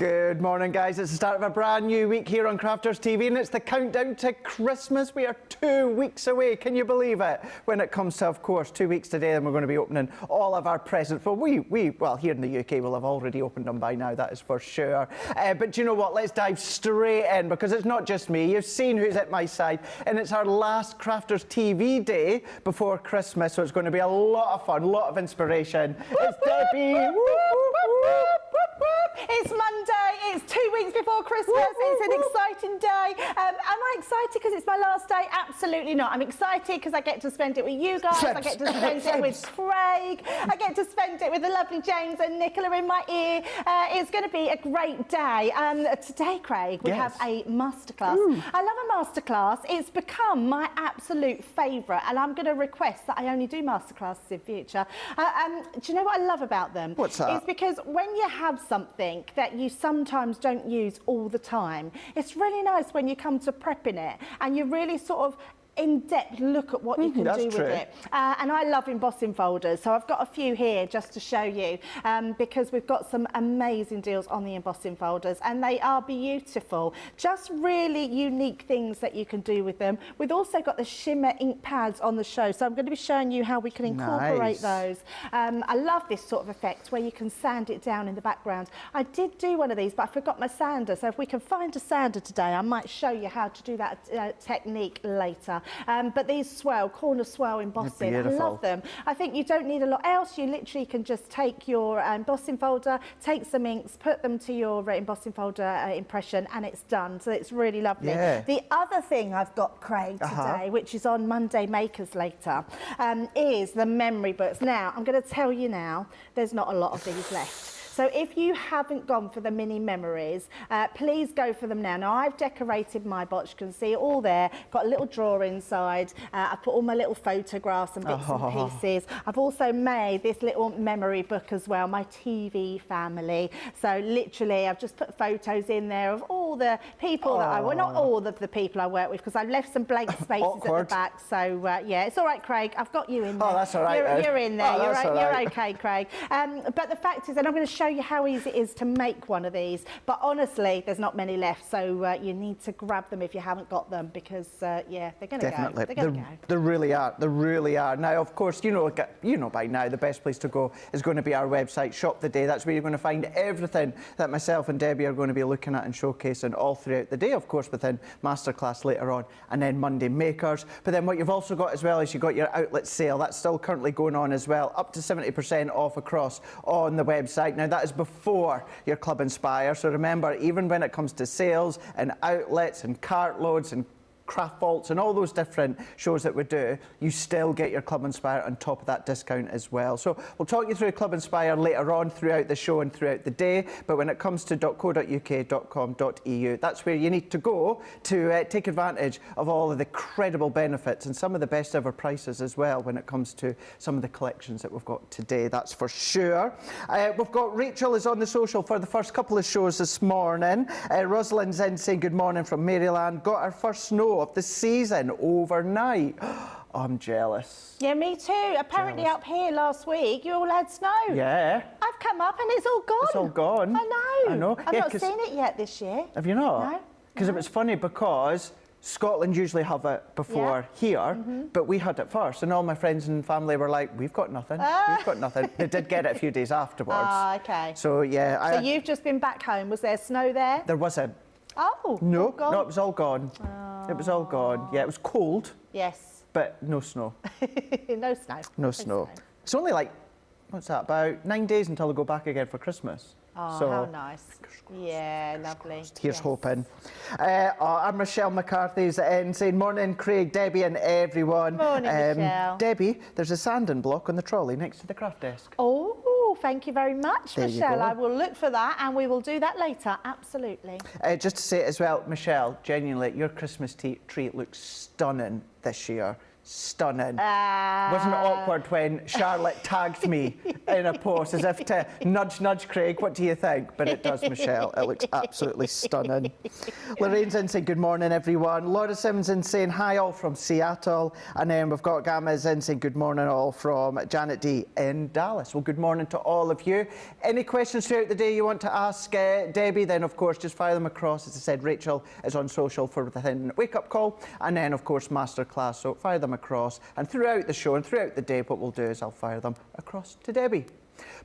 Good morning, guys. It's the start of a brand new week here on Crafters TV, and it's the countdown to Christmas. We are 2 weeks away. Can you believe it? When it comes to, of course, 2 weeks today, and we're going to be opening all of our presents. Well, well, here in the UK, we'll have already opened them by now, that is for sure. But do you know what? Let's dive straight in, because it's not just me. You've seen who's at my side, and it's our last Crafters TV day before Christmas, so it's going to be a lot of fun, a lot of inspiration. It's Debbie. It's Monday, it's 2 weeks before Christmas, it's an exciting day. Am I excited because it's my last day? Absolutely not. I'm excited because I get to spend it with you guys, I get to spend it with Craig, I get to spend it with the lovely James and Nicola in my ear. It's going to be a great day. Today, Craig, we have a masterclass. I love a masterclass. It's become my absolute favourite, and I'm going to request that I only do masterclasses in future. Do you know what I love about them? What's that? It's because when you have something that you sometimes don't use all the time, it's really nice when you come to prepping it and you really sort of in-depth look at what you can do with it. And I love embossing folders, so I've got a few here just to show you, because we've got some amazing deals on the embossing folders, and they are beautiful. Just really unique things that you can do with them. We've also got the Shimmer ink pads on the show, so I'm going to be showing you how we can incorporate those. I love this sort of effect where you can sand it down in the background. I did do one of these, but I forgot my sander, so if we can find a sander today, I might show you how to do that technique later. But these corner swirl embossing, I love them. I think you don't need a lot else. You literally can just take your embossing folder, take some inks, put them to your embossing folder impression, and it's done. So it's really lovely. The other thing I've got, Craig, today, which is on Monday Makers later, is the memory books. Now, I'm going to tell you now, there's not a lot of these left. So if you haven't gone for the mini memories, please go for them now. Now, I've decorated my box. You can see it all there. Got a little drawer inside. I've put all my little photographs and bits and pieces. I've also made this little memory book as well, my TV family. So literally, I've just put photos in there of all the people that well, not all of the people I work with, because I've left some blank spaces at the back. So yeah, it's all right, Craig. I've got you in there. Oh, that's all right. You're in there. You're okay, Craig. But the fact is, and I'm going to show you how easy it is to make one of these, but honestly there's not many left, so you need to grab them if you haven't got them, because yeah, they're going to go. They're going to go. They really are. They really are. Now, of course, you know by now the best place to go is going to be our website, Shop the Day. That's where you're going to find everything that myself and Debbie are going to be looking at and showcasing all throughout the day, of course, within masterclass later on, and then Monday Makers. But then what you've also got as well is you've got your outlet sale. That's still currently going on as well, up to 70% off across on the website. Now, that is before your Club Inspire. So remember, even when it comes to sales and outlets and cart loads and craft vaults and all those different shows that we do, you still get your Club Inspire on top of that discount as well. So we'll talk you through Club Inspire later on throughout the show and throughout the day, but when it comes to .co.uk.com.eu, that's where you need to go to take advantage of all of the credible benefits and some of the best ever prices as well when it comes to some of the collections that we've got today, that's for sure. We've got Rachel is on the social for the first couple of shows this morning. Rosalind's in saying good morning from Maryland. Got our first snow of the season overnight. Oh, I'm jealous. Yeah, me too. Apparently up here last week you all had snow. Yeah. I've come up and it's all gone. It's all gone. I know. I've not seen it yet this year. Have you not? No. Because it was funny, because Scotland usually have it before here, but we had it first, and all my friends and family were like, we've got nothing, we've got nothing. They did get it a few days afterwards. Okay. So yeah. So you've just been back home. Was there snow there? There wasn't. Oh. No, gone? no, it was all gone. It was all gone. Yeah, it was cold. Yes. But no snow. No snow. No snow. It's only like, what's that, about 9 days until we go back again for Christmas. Oh, so, how nice. Yeah, lovely. Here's hoping. I'm Michelle McCarthy's in saying, morning, Craig, Debbie and everyone. Morning, Michelle. Debbie, there's a sanding block on the trolley next to the craft desk. Oh, thank you very much, There Michelle. I will look for that, and we will do that later, absolutely. Just to say it as well, Michelle, genuinely, your Christmas tree looks stunning this year. stunning. Wasn't it awkward when Charlotte tagged me in a post as if to nudge, nudge, Craig, what do you think? But it does, Michelle. It looks absolutely stunning. Lorraine's in saying good morning, everyone. Laura Simmons in saying hi all from Seattle. And then we've got Gamma's in saying good morning all from Janet D in Dallas. Well, good morning to all of you. Any questions throughout the day you want to ask Debbie, then of course just fire them across. As I said, Rachel is on social for the wake-up call, and then of course masterclass, so fire them across, and throughout the show and throughout the day what we'll do is I'll fire them across to Debbie.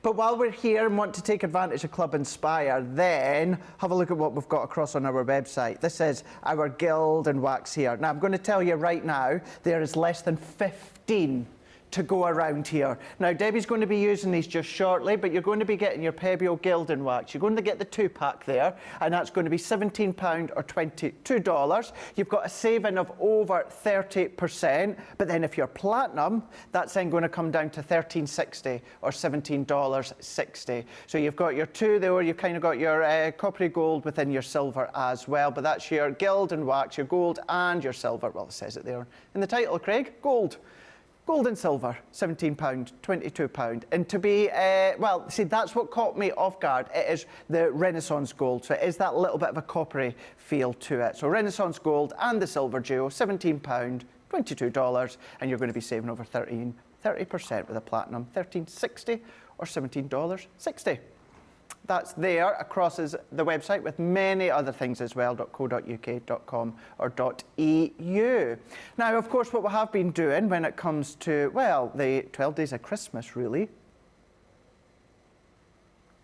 But while we're here and want to take advantage of Club Inspire, then have a look at what we've got across on our website. This is our Gild and Wax here. Now I'm going to tell you right now, there is less than 15 to go around here. Now Debbie's going to be using these just shortly, but you're going to be getting your Pebeo Gild and Wax. You're going to get the 2-pack there, and that's going to be £17 or $22. You've got a saving of over 30%, but then if you're platinum, that's then going to come down to $13.60 or $17.60. So you've got your two there, you've kind of got your coppery gold within your silver as well, but that's your Gild and Wax, your gold and your silver. Well, it says it there in the title, Craig, gold. Gold and silver, £17, £22. And to be, well, see, that's what caught me off guard. It is the Renaissance gold, so it is that little bit of a coppery feel to it. So Renaissance gold and the silver duo, £17, $22, and you're going to be saving over 30% with a platinum, $13.60 or $17.60. That's there across the website with many other things as well, .co.uk, .com or .eu. Now, of course, what we have been doing when it comes to, well, the 12 days of Christmas, really. I'm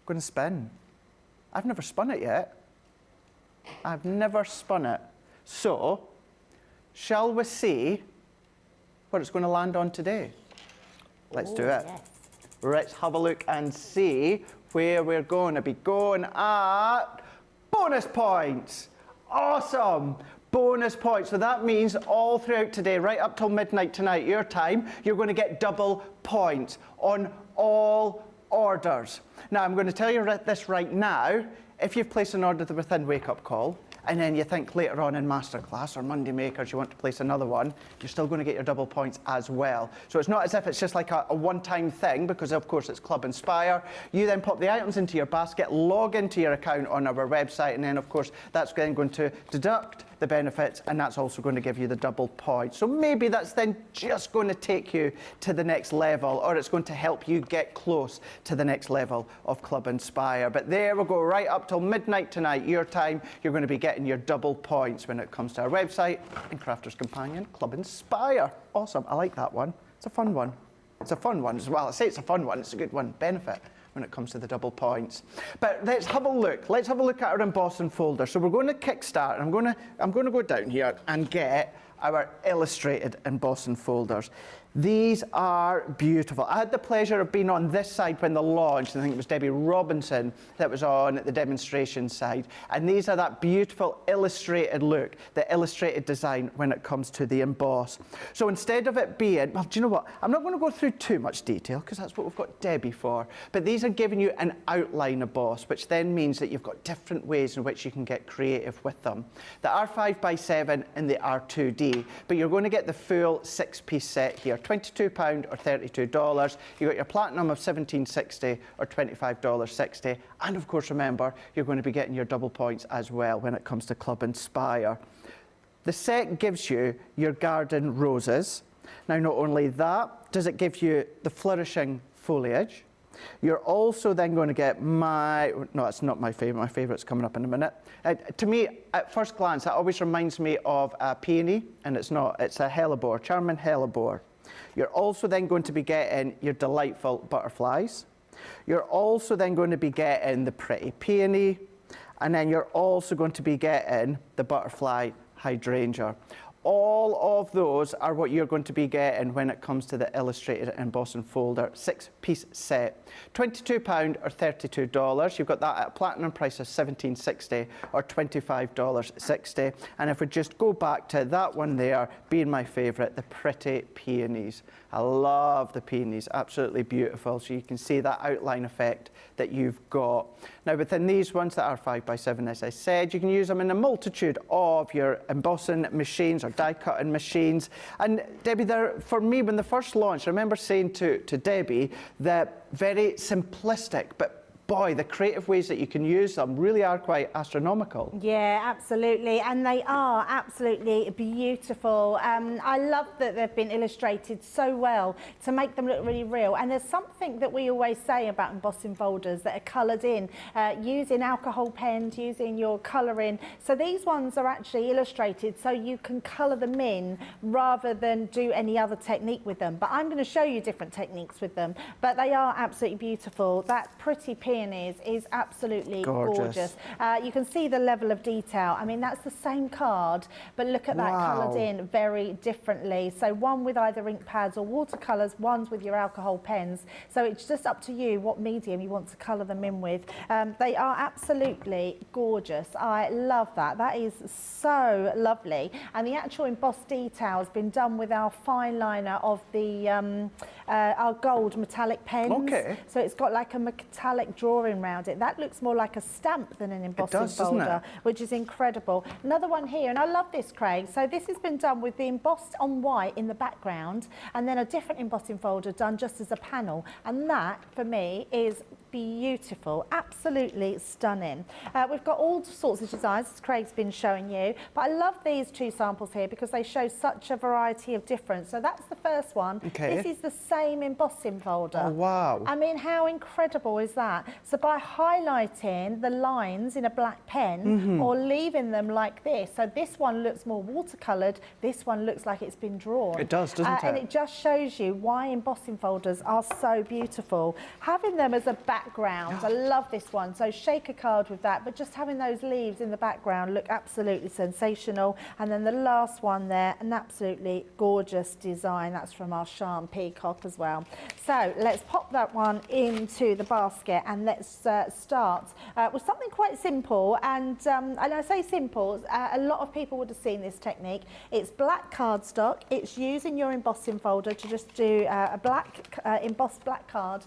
going to spin. I've never spun it yet. I've never spun it. So, shall we see what it's going to land on today? Let's do it. Yes. Let's have a look and see where we're going to be going at bonus points. Awesome. Bonus points. So that means all throughout today, right up till midnight tonight, your time, you're going to get double points on all orders. Now, I'm going to tell you this right now. If you've placed an order within Wake Up Call, and then you think later on in Masterclass or Monday Makers you want to place another one, you're still going to get your double points as well. So it's not as if it's just like a one-time thing, because of course it's Club Inspire. You then pop the items into your basket, log into your account on our website, and then of course that's then going to deduct the benefits, and that's also going to give you the double points. So maybe that's then just going to take you to the next level, or it's going to help you get close to the next level of Club Inspire. But there we go, right up till midnight tonight, your time, you're going to be getting your double points when it comes to our website and Crafter's Companion, Club Inspire. Awesome, I like that one. It's a fun one. It's a fun one as well. I say it's a fun one, it's a good one. Benefit when it comes to the double points. But let's have a look. Let's have a look at our embossing folder. So we're going to kickstart. I'm going to go down here and get our illustrated embossing folders. These are beautiful. I had the pleasure of being on this side when they launched. I think it was Debbie Robinson that was on the demonstration side. And these are that beautiful illustrated look, the illustrated design when it comes to the emboss. So instead of it being, well, do you know what? I'm not going to go through too much detail because that's what we've got Debbie for. But these are giving you an outline emboss, which then means that you've got different ways in which you can get creative with them. The R5x7 and the R2D, but you're going to get the full 6-piece set here. £22 or $32. You got your platinum of $17.60 or $25.60. And of course, remember, you're going to be getting your double points as well when it comes to Club Inspire. The set gives you your garden roses. Now, not only that, does it give you the flourishing foliage. You're also then going to get no, it's not my favourite. My favourite's coming up in a minute. To me, at first glance, that always reminds me of a peony, and it's not. It's a hellebore, charming hellebore. You're also then going to be getting your delightful butterflies. You're also then going to be getting the pretty peony, and then you're also going to be getting the butterfly hydrangea. All of those are what you're going to be getting when it comes to the illustrated embossing folder 6-piece set. £22 or $32. You've got that at a platinum price of $17.60 or $25.60. And if we just go back to that one there, being my favourite, the pretty peonies. I love the peonies, absolutely beautiful. So you can see that outline effect that you've got. Now within these ones that are 5x7, as I said, you can use them in a multitude of your embossing machines or different die cutting machines. And Debbie, for me, when they first launched, I remember saying to Debbie that very simplistic, but boy, the creative ways that you can use them really are quite astronomical. Yeah, absolutely, and they are absolutely beautiful. I love that they've been illustrated so well to make them look really real. And there's something that we always say about embossing folders that are coloured in, using alcohol pens, using your colouring. So these ones are actually illustrated so you can colour them in rather than do any other technique with them. But I'm going to show you different techniques with them, but they are absolutely beautiful. That pretty peony is absolutely gorgeous. You can see the level of detail. I mean, that's the same card, but look at that coloured in very differently. So one with either ink pads or watercolours, one's with your alcohol pens. So it's just up to you what medium you want to colour them in with. They are absolutely gorgeous. I love that. That is so lovely. And the actual embossed detail has been done with our fine liner of the our gold metallic pens. Okay. So it's got like a metallic drawing around it. That looks more like a stamp than an embossing folder, which is incredible. Another one here, and I love this, Craig. So this has been done with the embossed on white in the background, and then a different embossing folder done just as a panel. And that, for me, is beautiful, absolutely stunning. We've got all sorts of designs, as Craig's been showing you, but I love these two samples here because they show such a variety of difference. So that's the first one. Okay. This is the same embossing folder. Oh, wow. I mean, how incredible is that? So by highlighting the lines in a black pen or leaving them like this, so this one looks more watercoloured, this one looks like it's been drawn. It does, doesn't it? And it just shows you why embossing folders are so beautiful. Having them as a background, I love this one. So shake a card with that, but just having those leaves in the background look absolutely sensational. And then the last one there, an absolutely gorgeous design. That's from our Charm Peacock as well. So let's pop that one into the basket and let's start with something quite simple. And I say simple, a lot of people would have seen this technique. It's black cardstock. It's using your embossing folder to just do a black embossed black card.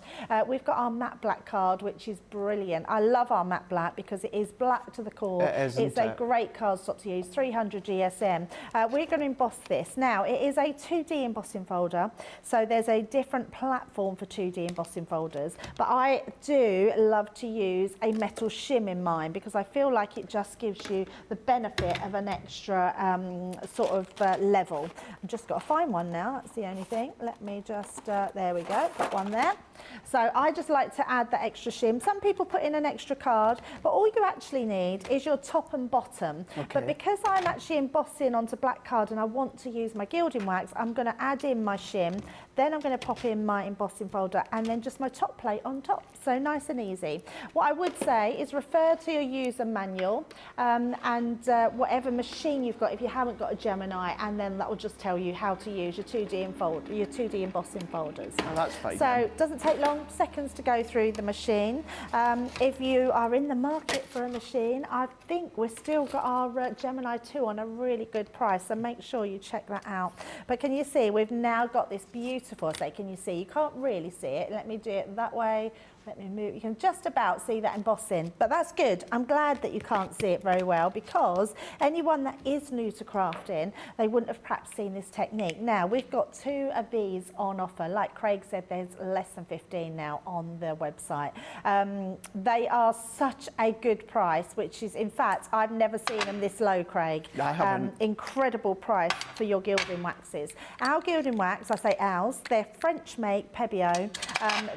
We've got our matte black card, which is brilliant. I love our matte black because it is black to the core. It's a great cardstock to use, 300 GSM. We're going to emboss this. Now, it is a 2D embossing folder, so there's a different platform for 2D embossing folders, but I do love to use a metal shim in mine because I feel like it just gives you the benefit of an extra sort of level. I've just got to find one now, that's the only thing. Let me just, there we go, got one there. So I just like to add that extra shim. Some people put in an extra card, but all you actually need is your top and bottom. Okay. But because I'm actually embossing onto black card and I want to use my gilding wax, I'm going to add in my shim, then I'm going to pop in my embossing folder and then just my top plate on top. So nice and easy. What I would say is refer to your user manual and whatever machine you've got, if you haven't got a Gemini, and then that will just tell you how to use your 2D embossing folders. Oh, that's fine. So it doesn't take long, seconds to go through the machine. If you are in the market for a machine, I think we've still got our Gemini 2 on a really good price, so make sure you check that out. But can you see, we've now got this beautiful, can you see? You can't really see it. Let me do it that way. Let me move. You can just about see that embossing, but that's good. I'm glad that you can't see it very well because anyone that is new to crafting, they wouldn't have perhaps seen this technique. Now, we've got 2 of these on offer. Like Craig said, there's less than 15 now on the website. They are such a good price, which is, in fact, I've never seen them this low, Craig. I haven't. Incredible price for your gilding waxes. Our gilding wax, I say ours, they're French make, Pebeo.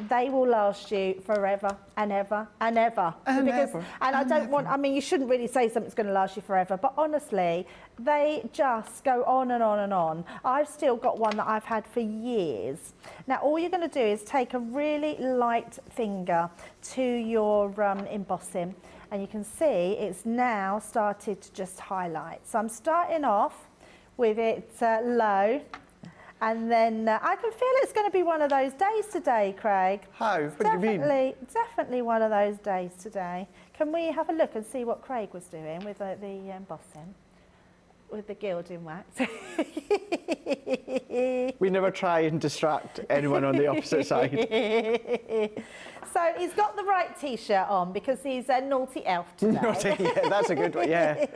They will last you forever and ever and ever. And I don't want, I mean, you shouldn't really say something's going to last you forever, but honestly, they just go on and on and on. I've still got one that I've had for years. Now, all you're going to do is take a really light finger to your embossing, and you can see it's now started to just highlight. So I'm starting off with it low. And then I can feel it's going to be one of those days today, Craig. How? What do you mean? Definitely one of those days today. Can we have a look and see what Craig was doing with the embossing, with the gilding wax? We never try and distract anyone on the opposite side. So he's got the right T-shirt on because he's a naughty elf today. Naughty, yeah, that's a good one, yeah.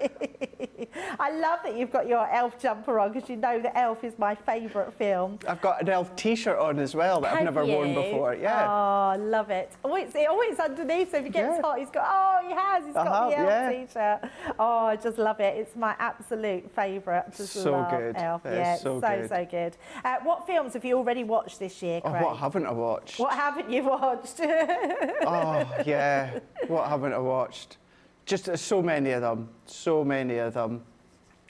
I love that you've got your Elf jumper on because you know that Elf is my favourite film. I've got an Elf t-shirt on as well that I've never worn before. Yeah. Oh, I love it. Oh, it's underneath, so if it gets hot, he's got the Elf t-shirt. Oh, I just love it. It's my absolute favourite. Just love good. Elf. Yeah, so good. What films have you already watched this year, Craig? Oh, what haven't I watched? What haven't you watched? Oh, yeah. What haven't I watched? Just so many of them. So many of them.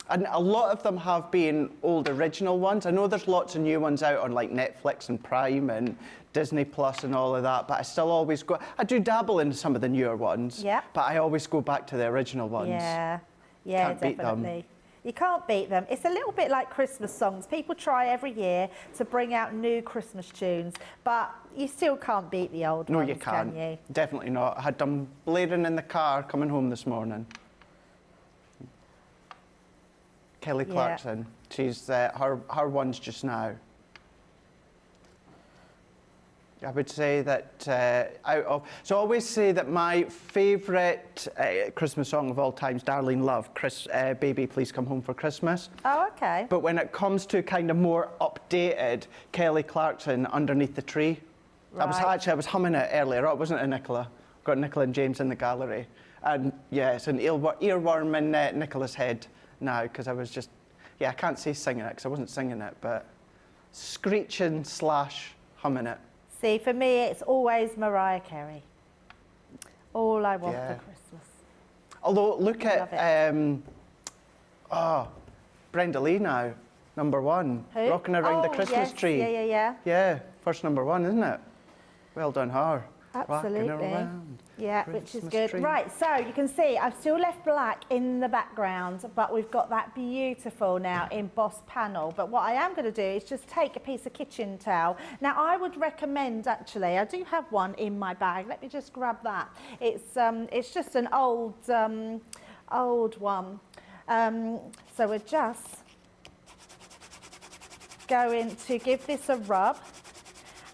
And a lot of them have been old original ones. I know there's lots of new ones out on like Netflix and Prime and Disney Plus and all of that, but I still always go... I do dabble in some of the newer ones, but I always go back to the original ones. Yeah, Can't definitely. beat them. You can't beat them. It's a little bit like Christmas songs. People try every year to bring out new Christmas tunes, but you still can't beat the old ones, No, you can't. can you? Definitely not. I had them blaring in the car coming home this morning. Kelly Clarkson. She's her one's just now. I would say that so I always say that my favourite Christmas song of all time is Darling Love, Baby Please Come Home for Christmas. Oh, okay. But when it comes to kind of more updated, Kelly Clarkson, Underneath the Tree. Right. I was humming it earlier on, wasn't it, Nicola? Got Nicola and James in the gallery. And yeah, it's an earworm in Nicola's head now, because I was just, I can't say singing it, because I wasn't singing it, but screeching / humming it. See, for me, it's always Mariah Carey. All I want for Christmas. Although, look at Brenda Lee now, #1. Who? Rocking Around the Christmas Tree. Yeah. Yeah, first #1, isn't it? Well done, her. Absolutely. Rocking around. Yeah, which is good. Tree. Right, so you can see I've still left black in the background, but we've got that beautiful now embossed panel. But what I am going to do is just take a piece of kitchen towel. Now, I would recommend, actually, I do have one in my bag. Let me just grab that. It's just an old one. So we're just going to give this a rub.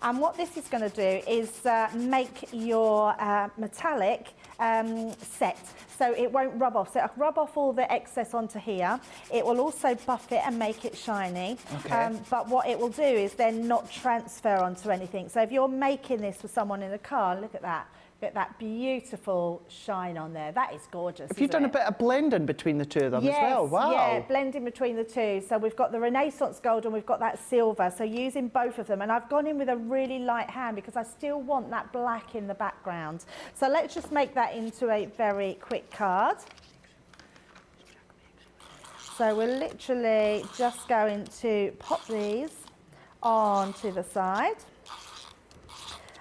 And what this is going to do is make your metallic set, so it won't rub off. So it'll rub off all the excess onto here. It will also buff it and make it shiny. Okay. But what it will do is then not transfer onto anything. So if you're making this for someone in the car, look at that. Get that beautiful shine on there. That is gorgeous. Have you done a bit of blending between the two of them as well? Wow. Yeah, blending between the two. So we've got the Renaissance gold and we've got that silver. So using both of them. And I've gone in with a really light hand because I still want that black in the background. So let's just make that into a very quick card. So we're literally just going to pop these onto the side.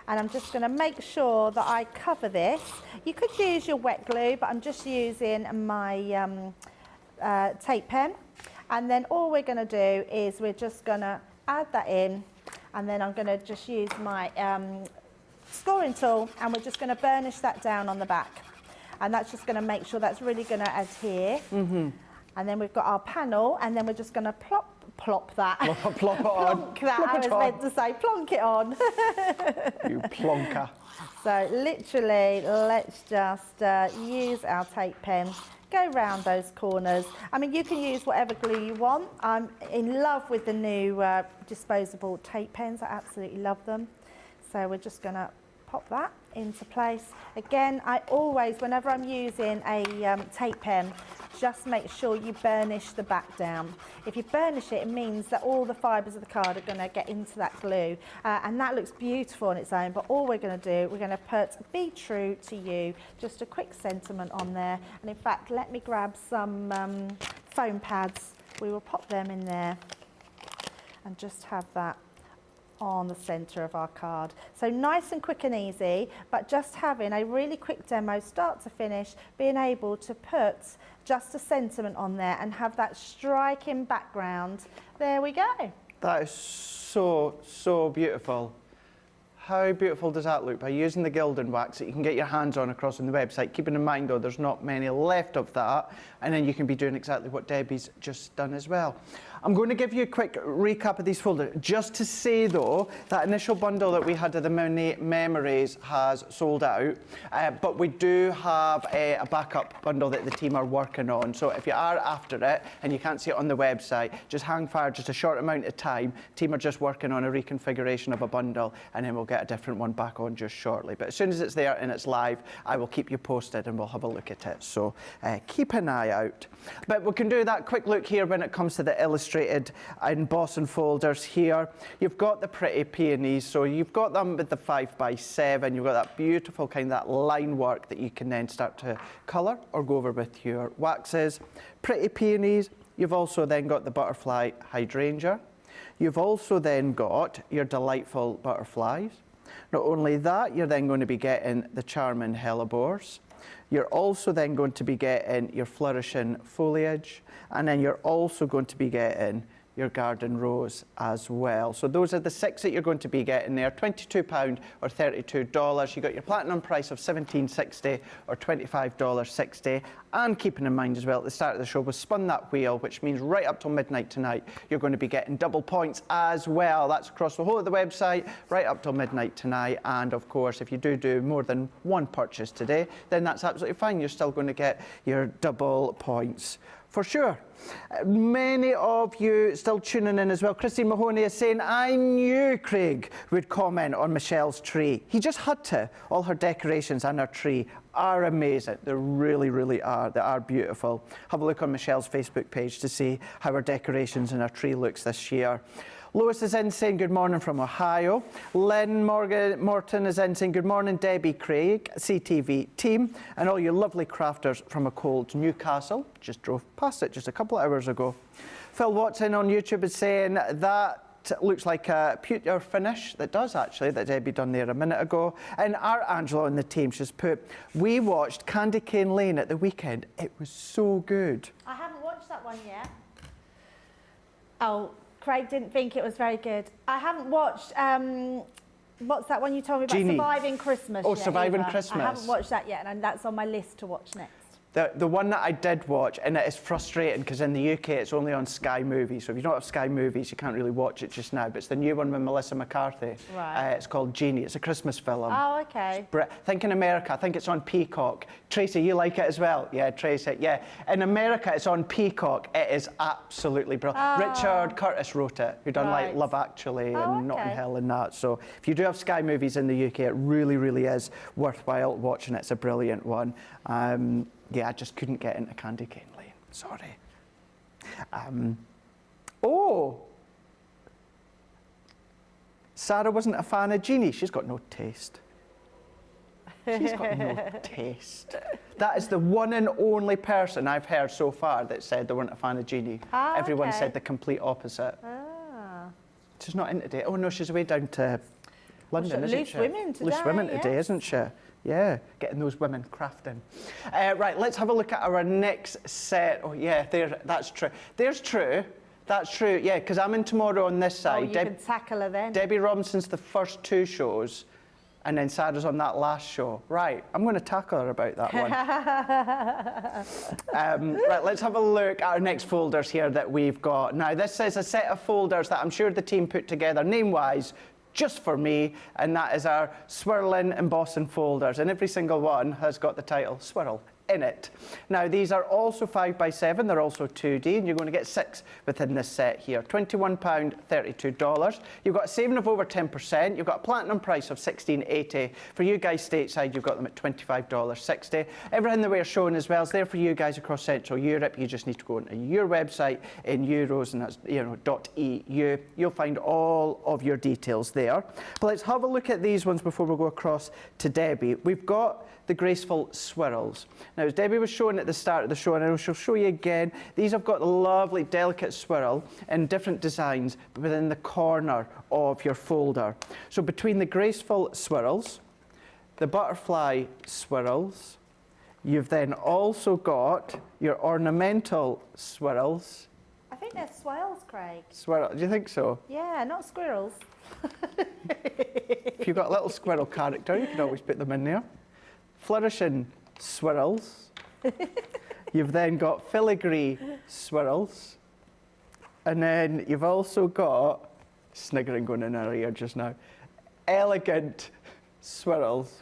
And I'm just going to make sure that I cover this. You could use your wet glue, but I'm just using my tape pen. And then all we're going to do is we're just going to add that in. And then I'm going to just use my scoring tool, and we're just going to burnish that down on the back. And that's just going to make sure that's really going to adhere. Mm-hmm. And then we've got our panel, and then we're just going to plop that. Plop it on. Plonk that, I was meant to say, plonk it on. You plonker. So literally, let's just use our tape pen, go round those corners. I mean, you can use whatever glue you want. I'm in love with the new disposable tape pens. I absolutely love them. So we're just going to pop that into place. Again, I always, whenever I'm using a tape pen, just make sure you burnish the back down. If you burnish it, it means that all the fibres of the card are going to get into that glue. And that looks beautiful on its own, but all we're going to do, we're going to put Be True to You, just a quick sentiment on there. And in fact, let me grab some foam pads. We will pop them in there and just have that on the centre of our card. So nice and quick and easy, but just having a really quick demo, start to finish, being able to put just a sentiment on there and have that striking background. There we go. That is so, so beautiful. How beautiful does that look? By using the Gilded wax that you can get your hands on across on the website, keeping in mind though there's not many left of that, and then you can be doing exactly what Debbie's just done as well. I'm going to give you a quick recap of these folders. Just to say, though, that initial bundle that we had of the memories has sold out, but we do have a backup bundle that the team are working on. So if you are after it and you can't see it on the website, just hang fire just a short amount of time. Team are just working on a reconfiguration of a bundle, and then we'll get a different one back on just shortly. But as soon as it's there and it's live, I will keep you posted and we'll have a look at it. So keep an eye out. But we can do that quick look here when it comes to the illustrated embossing folders here. You've got the pretty peonies, so you've got them with the 5x7. You've got that beautiful kind of that line work that you can then start to colour or go over with your waxes. Pretty peonies. You've also then got the butterfly hydrangea. You've also then got your delightful butterflies. Not only that, you're then going to be getting the charming hellebores. You're also then going to be getting your flourishing foliage, and then you're also going to be getting your garden rose as well. So those are the 6 that you're going to be getting there, £22 or $32. You got your platinum price of $17.60 or $25.60. And keeping in mind as well, at the start of the show, we spun that wheel, which means right up till midnight tonight, you're going to be getting double points as well. That's across the whole of the website, right up till midnight tonight. And of course, if you do more than one purchase today, then that's absolutely fine. You're still going to get your double points for sure. Many of you still tuning in as well. Christine Mahoney is saying, I knew Craig would comment on Michelle's tree. He just had to. All her decorations and her tree are amazing. They really, really are. They are beautiful. Have a look on Michelle's Facebook page to see how her decorations and her tree looks this year. Lois is in saying good morning from Ohio. Lynn Morton is in saying good morning, Debbie, Craig, CTV team, and all you lovely crafters from a cold Newcastle. Just drove past it just a couple of hours ago. Phil Watson on YouTube is saying that looks like a pewter finish. That does actually, that Debbie done there a minute ago. And our Angela on the team, she's put, we watched Candy Cane Lane at the weekend. It was so good. I haven't watched that one yet. Oh, Craig didn't think it was very good. I haven't watched, what's that one you told me about? Genie. Surviving Christmas. Oh, Surviving either. Christmas. I haven't watched that yet, and that's on my list to watch next. The one that I did watch, and it is frustrating because in the UK it's only on Sky Movies, so if you don't have Sky Movies you can't really watch it just now, but it's the new one with Melissa McCarthy. Right. It's called Genie. It's a Christmas film. Oh, okay. Think in America, I think it's on Peacock. Tracy, you like it as well? Yeah, Tracy, yeah. In America it's on Peacock. It is absolutely brilliant. Oh. Richard Curtis wrote it, who done like Love Actually and Notting Hill and that. So if you do have Sky Movies in the UK, it really, really is worthwhile watching. It's a brilliant one. Yeah, I just couldn't get into Candy Cane Lane. Sorry. Sarah wasn't a fan of Genie. She's got no taste. She's got no taste. That is the one and only person I've heard so far that said they weren't a fan of Genie. Everyone said the complete opposite. She's not into it. Oh no, she's away down to London, isn't she? Loose women today, isn't she? Yeah, getting those women crafting. Right, let's have a look at our next set. Oh yeah, that's true. There's True. That's true, yeah, because I'm in tomorrow on this side. Oh, you can tackle her then. Debbie Robinson's the first 2 shows, and then Sarah's on that last show. Right, I'm going to tackle her about that one. Right, let's have a look at our next folders here that we've got. Now, this is a set of folders that I'm sure the team put together, name-wise, just for me, and that is our Swirling embossing folders, and every single one has got the title Swirl in it. Now these are also 5x7, they're also 2D, and you're going to get 6 within this set here. £21, $32. You've got a saving of over 10%, you've got a platinum price of $16.80. For you guys stateside, you've got them at $25.60. Everything that we're showing as well is there for you guys across Central Europe. You just need to go into your website in euros, and that's .eu. You'll find all of your details there. But let's have a look at these ones before we go across to Debbie. We've got the graceful swirls. Now, as Debbie was showing at the start of the show, and I shall show you again, these have got a lovely, delicate swirl in different designs within the corner of your folder. So between the graceful swirls, the butterfly swirls, you've then also got your ornamental swirls. I think they're swirls, Craig. Swirl, do you think so? Yeah, not squirrels. If you've got a little squirrel character, you can always put them in there. Flourishing swirls. You've then got filigree swirls. And then you've also got, sniggering going in our ear just now, elegant swirls.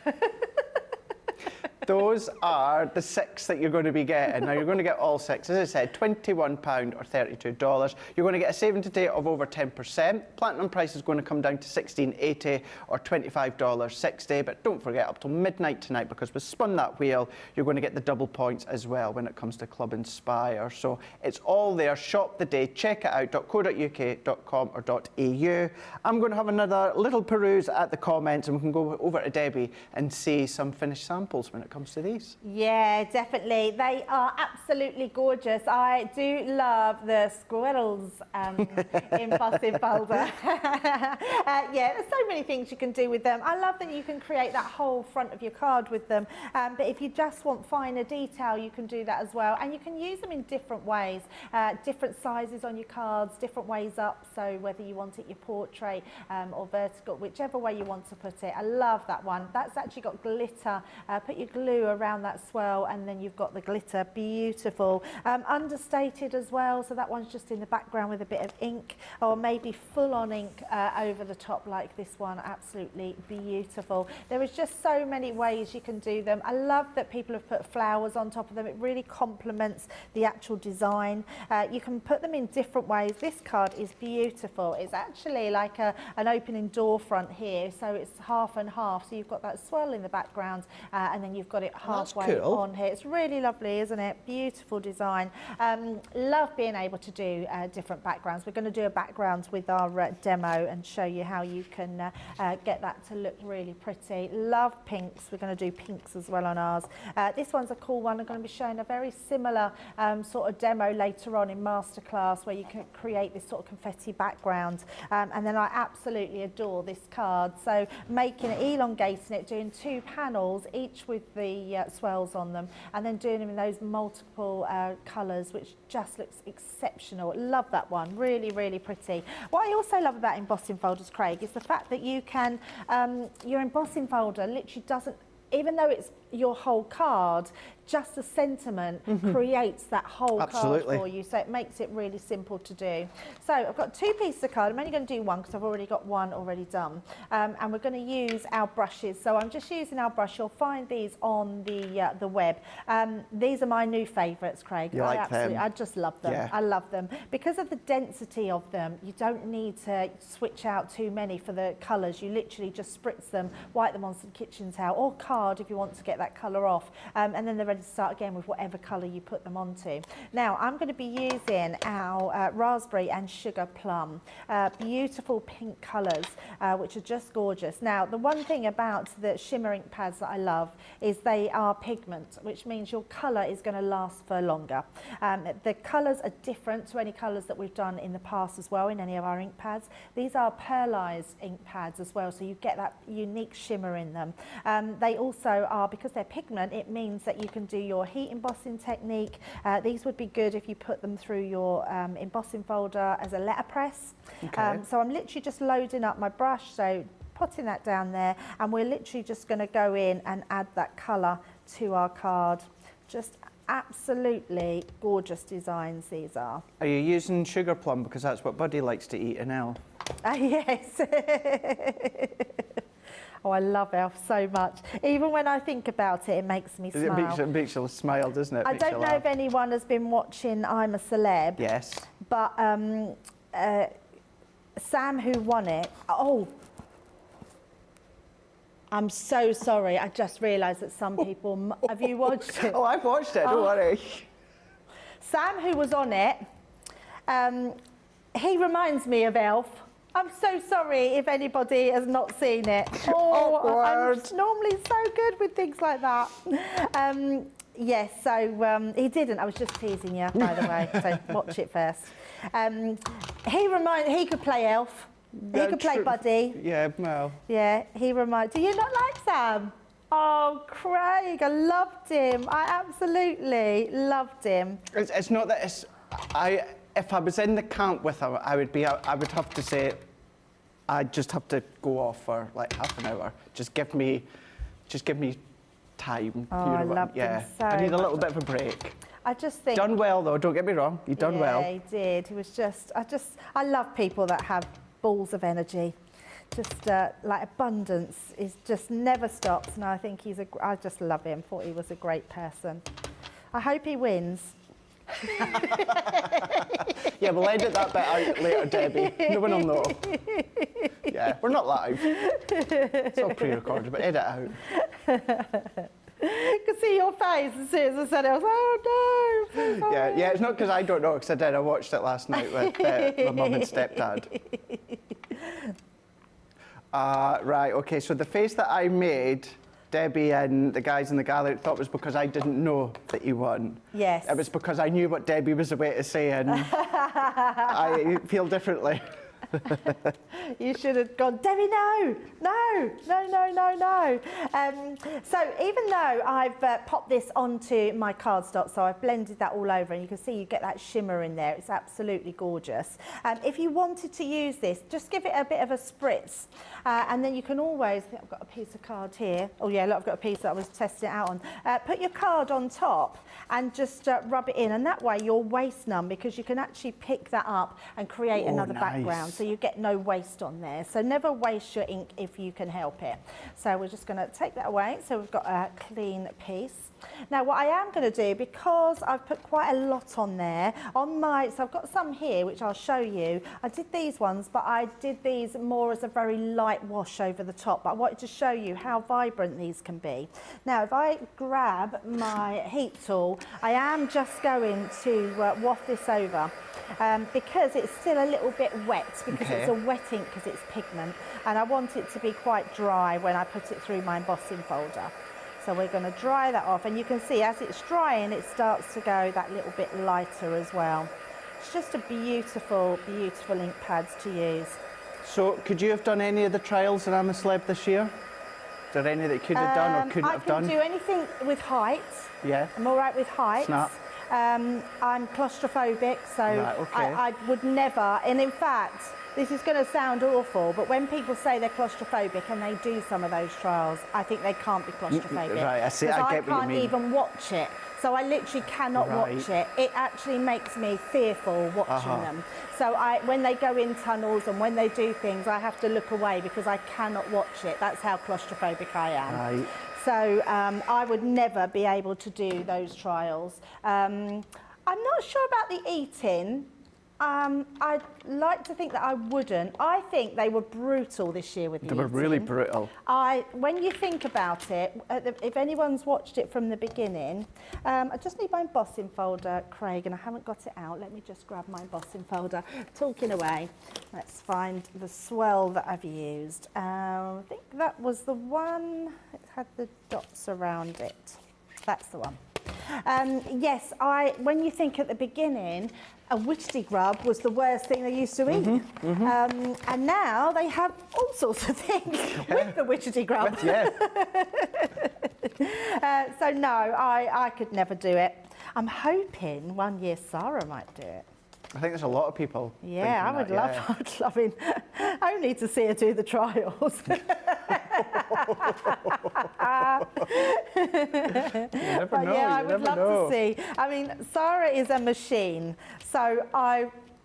Those are the 6 that you're going to be getting. Now, you're going to get all 6. As I said, £21 or $32. You're going to get a saving today of over 10%. Platinum price is going to come down to $16.80 or $25.60. But don't forget, up till midnight tonight, because we've spun that wheel, you're going to get the double points as well when it comes to Club Inspire. So it's all there. Shop the day. Check it out, .co.uk.com or .au. I'm going to have another little peruse at the comments, and we can go over to Debbie and see some finished samples when it comes to these. Yeah, definitely. They are absolutely gorgeous. I do love the squirrels embossing folder. Yeah, there's so many things you can do with them. I love that you can create that whole front of your card with them. But if you just want finer detail, you can do that as well. And you can use them in different ways, different sizes on your cards, different ways up. So whether you want it your portrait or vertical, whichever way you want to put it. I love that one. That's actually got glitter. Put your glue around that swirl, and then you've got the glitter. Beautiful. Understated as well, so that one's just in the background with a bit of ink, or maybe full-on ink over the top like this one. Absolutely beautiful. There is just so many ways you can do them. I love that people have put flowers on top of them. It really complements the actual design. You can put them in different ways. This card is beautiful. It's actually like an opening door front here, so it's half and half, so you've got that swirl in the background, and then you've got it halfway on here. It's really lovely, isn't it? Beautiful design. Love being able to do different backgrounds. We're going to do a background with our demo and show you how you can get that to look really pretty. Love pinks. We're going to do pinks as well on ours. This one's a cool one. I'm going to be showing a very similar sort of demo later on in masterclass, where you can create this sort of confetti background. And then I absolutely adore this card. So making it, elongating it, doing 2 panels, each with the swirls on them, and then doing them in those multiple colours, which just looks exceptional. Love that one. Really, really pretty. What I also love about embossing folders, Craig, is the fact that you can, your embossing folder literally doesn't, even though it's your whole card, just the sentiment creates that whole card for you, so it makes it really simple to do. So I've got 2 pieces of card. I'm only going to do one because I've already got one already done, and we're going to use our brushes. So I'm just using our brush. You'll find these on the web. These are my new favourites, Craig. I just love them. Yeah. I love them because of the density of them. You don't need to switch out too many for the colours. You literally just spritz them, wipe them on some kitchen towel or card if you want to get that colour off, and then they're ready to start again with whatever colour you put them onto. Now I'm going to be using our raspberry and sugar plum, beautiful pink colours, which are just gorgeous. Now the one thing about the shimmer ink pads that I love is they are pigment, which means your colour is going to last for longer. The colours are different to any colours that we've done in the past as well in any of our ink pads. These are pearlized ink pads as well, so you get that unique shimmer in them. They also are, because they're pigment, it means that you can do your heat embossing technique. These would be good if you put them through your embossing folder as a letterpress. Okay. So I'm literally just loading up my brush, so putting that down there, and we're literally just going to go in and add that colour to our card. Just absolutely gorgeous designs these are. Are you using sugar plum because that's what Buddy likes to eat in Elf? Yes. Oh, I love Elf so much. Even when I think about it, it makes me smile. It makes you smile, doesn't it? I don't know if anyone has been watching I'm a Celeb. Yes. But Sam, who won it, I'm so sorry. I just realised that some people... Have you watched it? Oh, I've watched it, don't worry. Sam, who was on it, he reminds me of Elf. I'm so sorry if anybody has not seen it. Awkward. I'm normally so good with things like that. Yes, so he didn't. I was just teasing you, by the way. So watch it first. He could play Elf. He could play Buddy. Yeah, well. Yeah, he reminds. Do you not like Sam? Oh, Craig, I loved him. I absolutely loved him. It's not that it's... If I was in the camp with him, I would have to say, I'd just have to go off for like half an hour. Just give me time. Oh, I love them so I need a little much. bit of a break. I just think... Done well, though, don't get me wrong. You've done well. Yeah, he did. He was just... I love people that have balls of energy. Just like abundance is just never stops. And I think I just love him. Thought he was a great person. I hope he wins. Yeah, we'll edit that bit out later, Debbie. No one will know. Yeah, we're not live. It's all pre-recorded, but edit out. I could see your face as soon as I said it. I was like, oh no. Yeah, it's not because I don't know, because I did. I watched it last night with my mum and stepdad. Right, okay, so the face that I made, Debbie and the guys in the gallery thought was because I didn't know that you won. Yes. It was because I knew what Debbie was about to say, and I feel differently. You should have gone, Debbie, no. So even though I've popped this onto my cardstock, so I've blended that all over, and you can see you get that shimmer in there. It's absolutely gorgeous. If you wanted to use this, just give it a bit of a spritz, and then you can always, I think I've got a piece of card here. Oh yeah, look, I've got a piece that I was testing it out on. Put your card on top and just rub it in, and that way you're waste none, because you can actually pick that up and create another background. So you get no waste on there. So never waste your ink if you can help it. So we're just going to take that away. So we've got a clean piece. Now what I am going to do, because I've put quite a lot on there, so I've got some here which I'll show you. I did these ones, but I did these more as a very light wash over the top. But I wanted to show you how vibrant these can be. Now if I grab my heat tool, I am just going to waft this over. Because it's still a little bit wet, because it's a wet ink, because it's pigment, and I want it to be quite dry when I put it through my embossing folder. So we're going to dry that off, and you can see as it's drying it starts to go that little bit lighter as well. It's just a beautiful, beautiful ink pads to use. So could you have done any of the trials that I'm a Celeb this year? Is there any that you could have done or couldn't have done? I can do anything with heights. Yeah. I'm all right with heights. Snap. I'm claustrophobic, so right, okay. I would never, and in fact, this is going to sound awful, but when people say they're claustrophobic and they do some of those trials, I think they can't be claustrophobic. Right, I see, I get what you mean. I can't even watch it, so I literally cannot watch it. It actually makes me fearful watching them. So when they go in tunnels and when they do things, I have to look away because I cannot watch it. That's how claustrophobic I am. Right. So I would never be able to do those trials. I'm not sure about the eating. I'd like to think that I wouldn't. I think they were brutal this year with the eating. They were really brutal. When you think about it, if anyone's watched it from the beginning, I just need my embossing folder, Craig, and I haven't got it out. Let me just grab my embossing folder. Talking away, let's find the swell that I've used. I think that was the one that had the dots around it. That's the one. Yes, when you think at the beginning, a witchetty grub was the worst thing they used to eat. And now they have all sorts of things with the witchetty grub. So no, I could never do it. I'm hoping one year Sarah might do it. I think there's a lot of people. Yeah, I would love it. Only to see her do the trials. You never know. Yeah, I would love to see. I mean, Sarah is a machine, so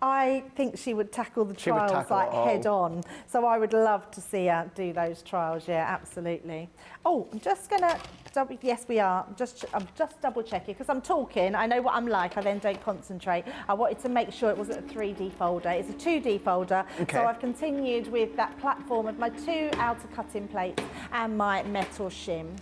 I think she would tackle the trials like head on. So I would love to see her do those trials. Yeah, absolutely. Oh, I'm just gonna. Yes, we are. I'm just double checking because I'm talking. I know what I'm like. I then don't concentrate. I wanted to make sure it wasn't a 3D folder. It's a 2D folder. Okay. So I've continued with that platform of my 2 outer cutting plates and my metal shim.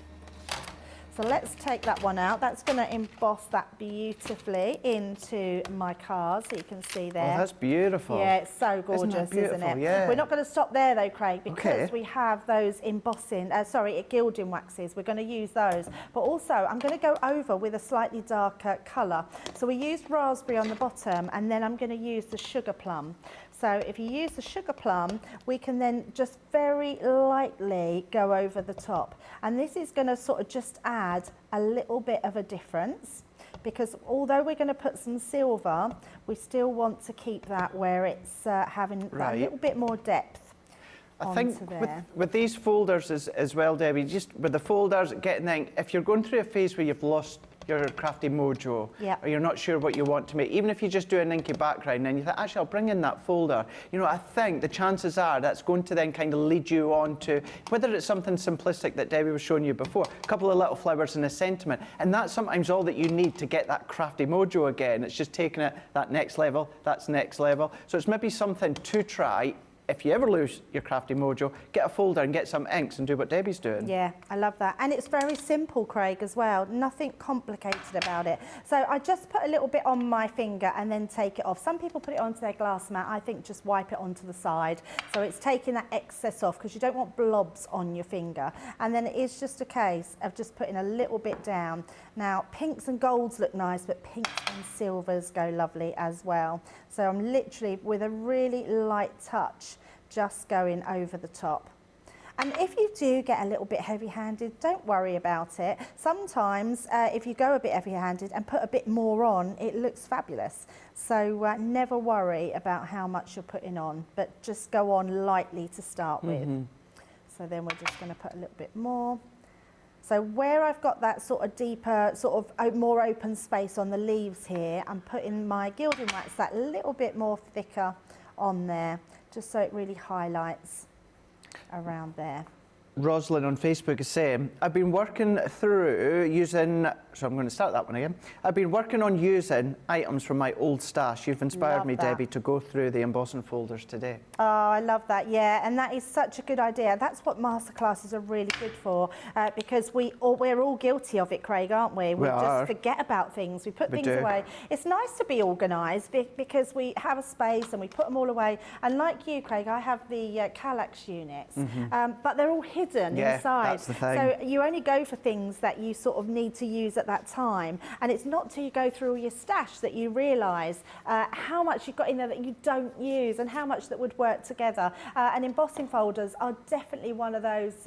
So let's take that one out. That's going to emboss that beautifully into my card, so you can see there. Oh, that's beautiful. Yeah, it's so gorgeous, isn't it? Yeah. We're not going to stop there though, Craig, because we have those embossing, gilding waxes. We're going to use those. But also, I'm going to go over with a slightly darker colour. So we used raspberry on the bottom, and then I'm going to use the sugar plum. So if you use the sugar plum, we can then just very lightly go over the top. And this is going to sort of just add a little bit of a difference, because although we're going to put some silver, we still want to keep that where it's having a little bit more depth. I think with these folders as well, Debbie, just with the folders, getting the, if you're going through a phase where you've lost your crafty mojo, or you're not sure what you want to make, even if you just do an inky background and you think, actually, I'll bring in that folder, you know, I think the chances are that's going to then kind of lead you on to, whether it's something simplistic that Debbie was showing you before, a couple of little flowers and a sentiment, and that's sometimes all that you need to get that crafty mojo again. It's just taking it that next level, that's next level. So it's maybe something to try. If you ever lose your crafty mojo, get a folder and get some inks and do what Debbie's doing. Yeah, I love that. And it's very simple, Craig, as well. Nothing complicated about it. So I just put a little bit on my finger and then take it off. Some people put it onto their glass mat. I think just wipe it onto the side. So it's taking that excess off because you don't want blobs on your finger. And then it is just a case of just putting a little bit down. Now, pinks and golds look nice, but pinks and silvers go lovely as well. So I'm literally, with a really light touch, just going over the top. And if you do get a little bit heavy-handed, don't worry about it. Sometimes if you go a bit heavy-handed and put a bit more on, it looks fabulous. So never worry about how much you're putting on, but just go on lightly to start with. So then we're just going to put a little bit more. So where I've got that sort of deeper, sort of more open space on the leaves here, I'm putting my gilding wax that little bit more thicker on there, just so it really highlights around there. Rosalind on Facebook is saying, I've been working through using, so I'm going to start that one again. I've been working on using items from my old stash. You've inspired me, Debbie, to go through the embossing folders today. Oh, I love that, yeah, and that is such a good idea. That's what masterclasses are really good for, because we're all guilty of it, Craig, aren't we? We just forget about things, we put things away. It's nice to be organised because we have a space and we put them all away. And like you, Craig, I have the Kallax units, but they're all hidden inside. That's the thing. So you only go for things that you sort of need to use at that time, and it's not till you go through all your stash that you realise how much you've got in there that you don't use and how much that would work together. And embossing folders are definitely one of those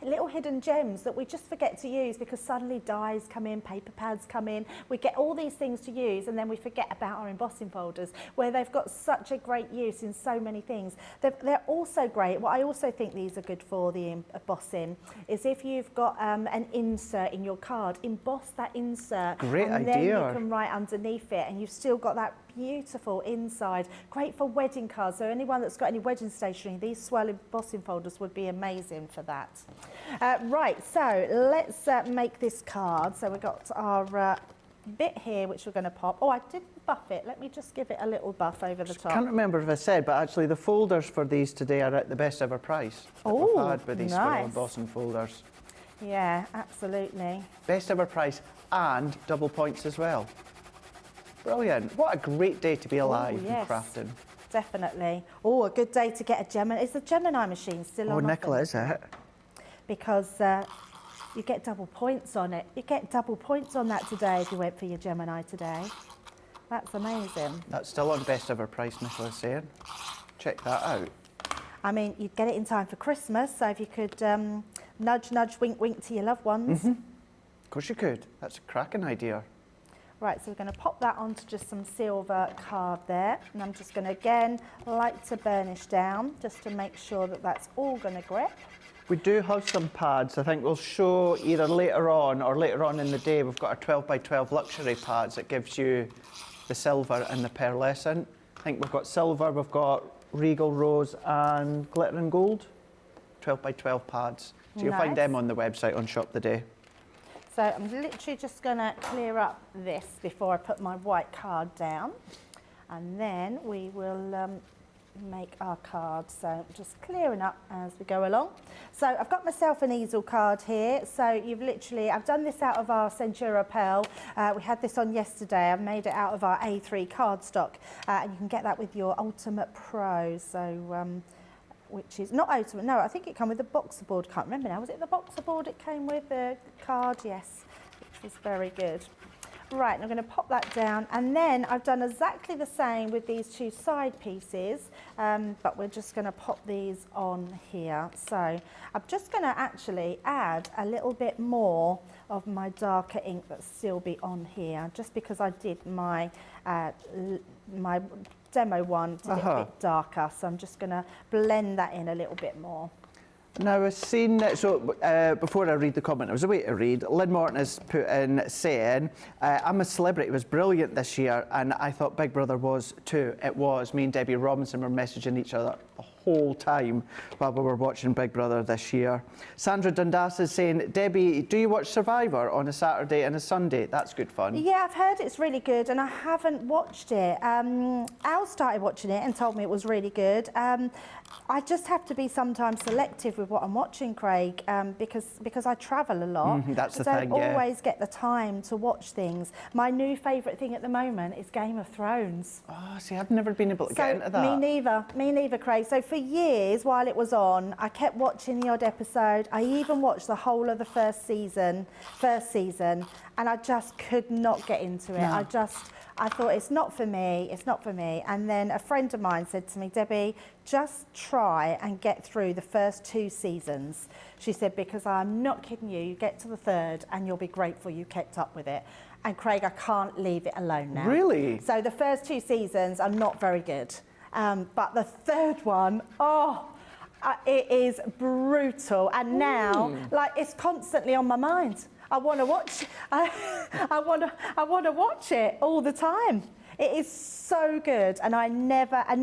little hidden gems that we just forget to use because suddenly dies come in, paper pads come in, we get all these things to use and then we forget about our embossing folders where they've got such a great use in so many things. They're also great. What I also think these are good for, the embossing, is if you've got an insert in your card, emboss that insert. Great and idea. Then you can write underneath it and you've still got that beautiful inside. Great for wedding cards. So anyone that's got any wedding stationery, these swirling embossing folders would be amazing for that. Right, so let's make this card. So we've got our bit here which we're going to pop. Oh, I didn't buff it. Let me just give it a little buff over the top. I can't remember if I said, but actually the folders for these today are at the best ever price that we've had with these swirl embossing folders. Yeah, absolutely. Best ever price and double points as well. Brilliant. What a great day to be alive and crafting. Definitely. Oh, a good day to get a Gemini. Is the Gemini machine still on? Oh, Nicola, is it? Because you get double points on it. You get double points on that today if you went for your Gemini today. That's amazing. That's still on best ever price, Nicola's saying. Check that out. I mean, you'd get it in time for Christmas, so if you could nudge, nudge, wink, wink to your loved ones. Of course you could. That's a cracking idea. Right, so we're going to pop that onto just some silver card there. And I'm just going to, again, like to burnish down just to make sure that that's all going to grip. We do have some pads. I think we'll show either later on or later on in the day. We've got our 12 by 12 luxury pads that gives you the silver and the pearlescent. I think we've got silver, we've got regal rose and glitter and gold. 12 by 12 pads. So you'll find them on the website on Shop the Day. So I'm literally just going to clear up this before I put my white card down. And then we will make our card. So just clearing up as we go along. So I've got myself an easel card here. So you've literally, I've done this out of our Centura Pearl. We had this on yesterday. I've made it out of our A3 cardstock. And you can get that with your Ultimate Pro. So which is not Ultimate, no, I think it came with the boxer board. Can't remember now. Was it the boxer board it came with? The card, yes, which was very good. Right, and I'm going to pop that down, and then I've done exactly the same with these two side pieces, but we're just going to pop these on here. So I'm just going to actually add a little bit more of my darker ink that's still be on here, just because I did my my demo one did it a bit darker, so I'm just going to blend that in a little bit more. Now, I've seen, so before I read the comment, I was away to read, Lynn Morton has put in saying, I'm a Celebrity was brilliant this year, and I thought Big Brother was too. It was. Me and Debbie Robinson were messaging each other the whole time while we were watching Big Brother this year. Sandra Dundas is saying, Debbie, do you watch Survivor on a Saturday and a Sunday? That's good fun. Yeah, I've heard it's really good, and I haven't watched it. Al started watching it and told me it was really good. I just have to be sometimes selective with what I'm watching, Craig, because I travel a lot. That's the I thing, don't yeah. always get the time to watch things. My new favourite thing at the moment is Game of Thrones. Oh, see, I've never been able to get into that. Me neither, Craig. So for years, while it was on, I kept watching the odd episode. I even watched the whole of the first season, and I just could not get into it. No. I thought, it's not for me, it's not for me. And then a friend of mine said to me, Debbie, just try and get through the first 2 seasons. She said, because I'm not kidding you, you get to the 3rd and you'll be grateful you kept up with it. And Craig, I can't leave it alone now. Really? So the first 2 seasons are not very good. But the 3rd one, it is brutal. And now, like, it's constantly on my mind. I want to watch. I want to watch it all the time. It is so good, and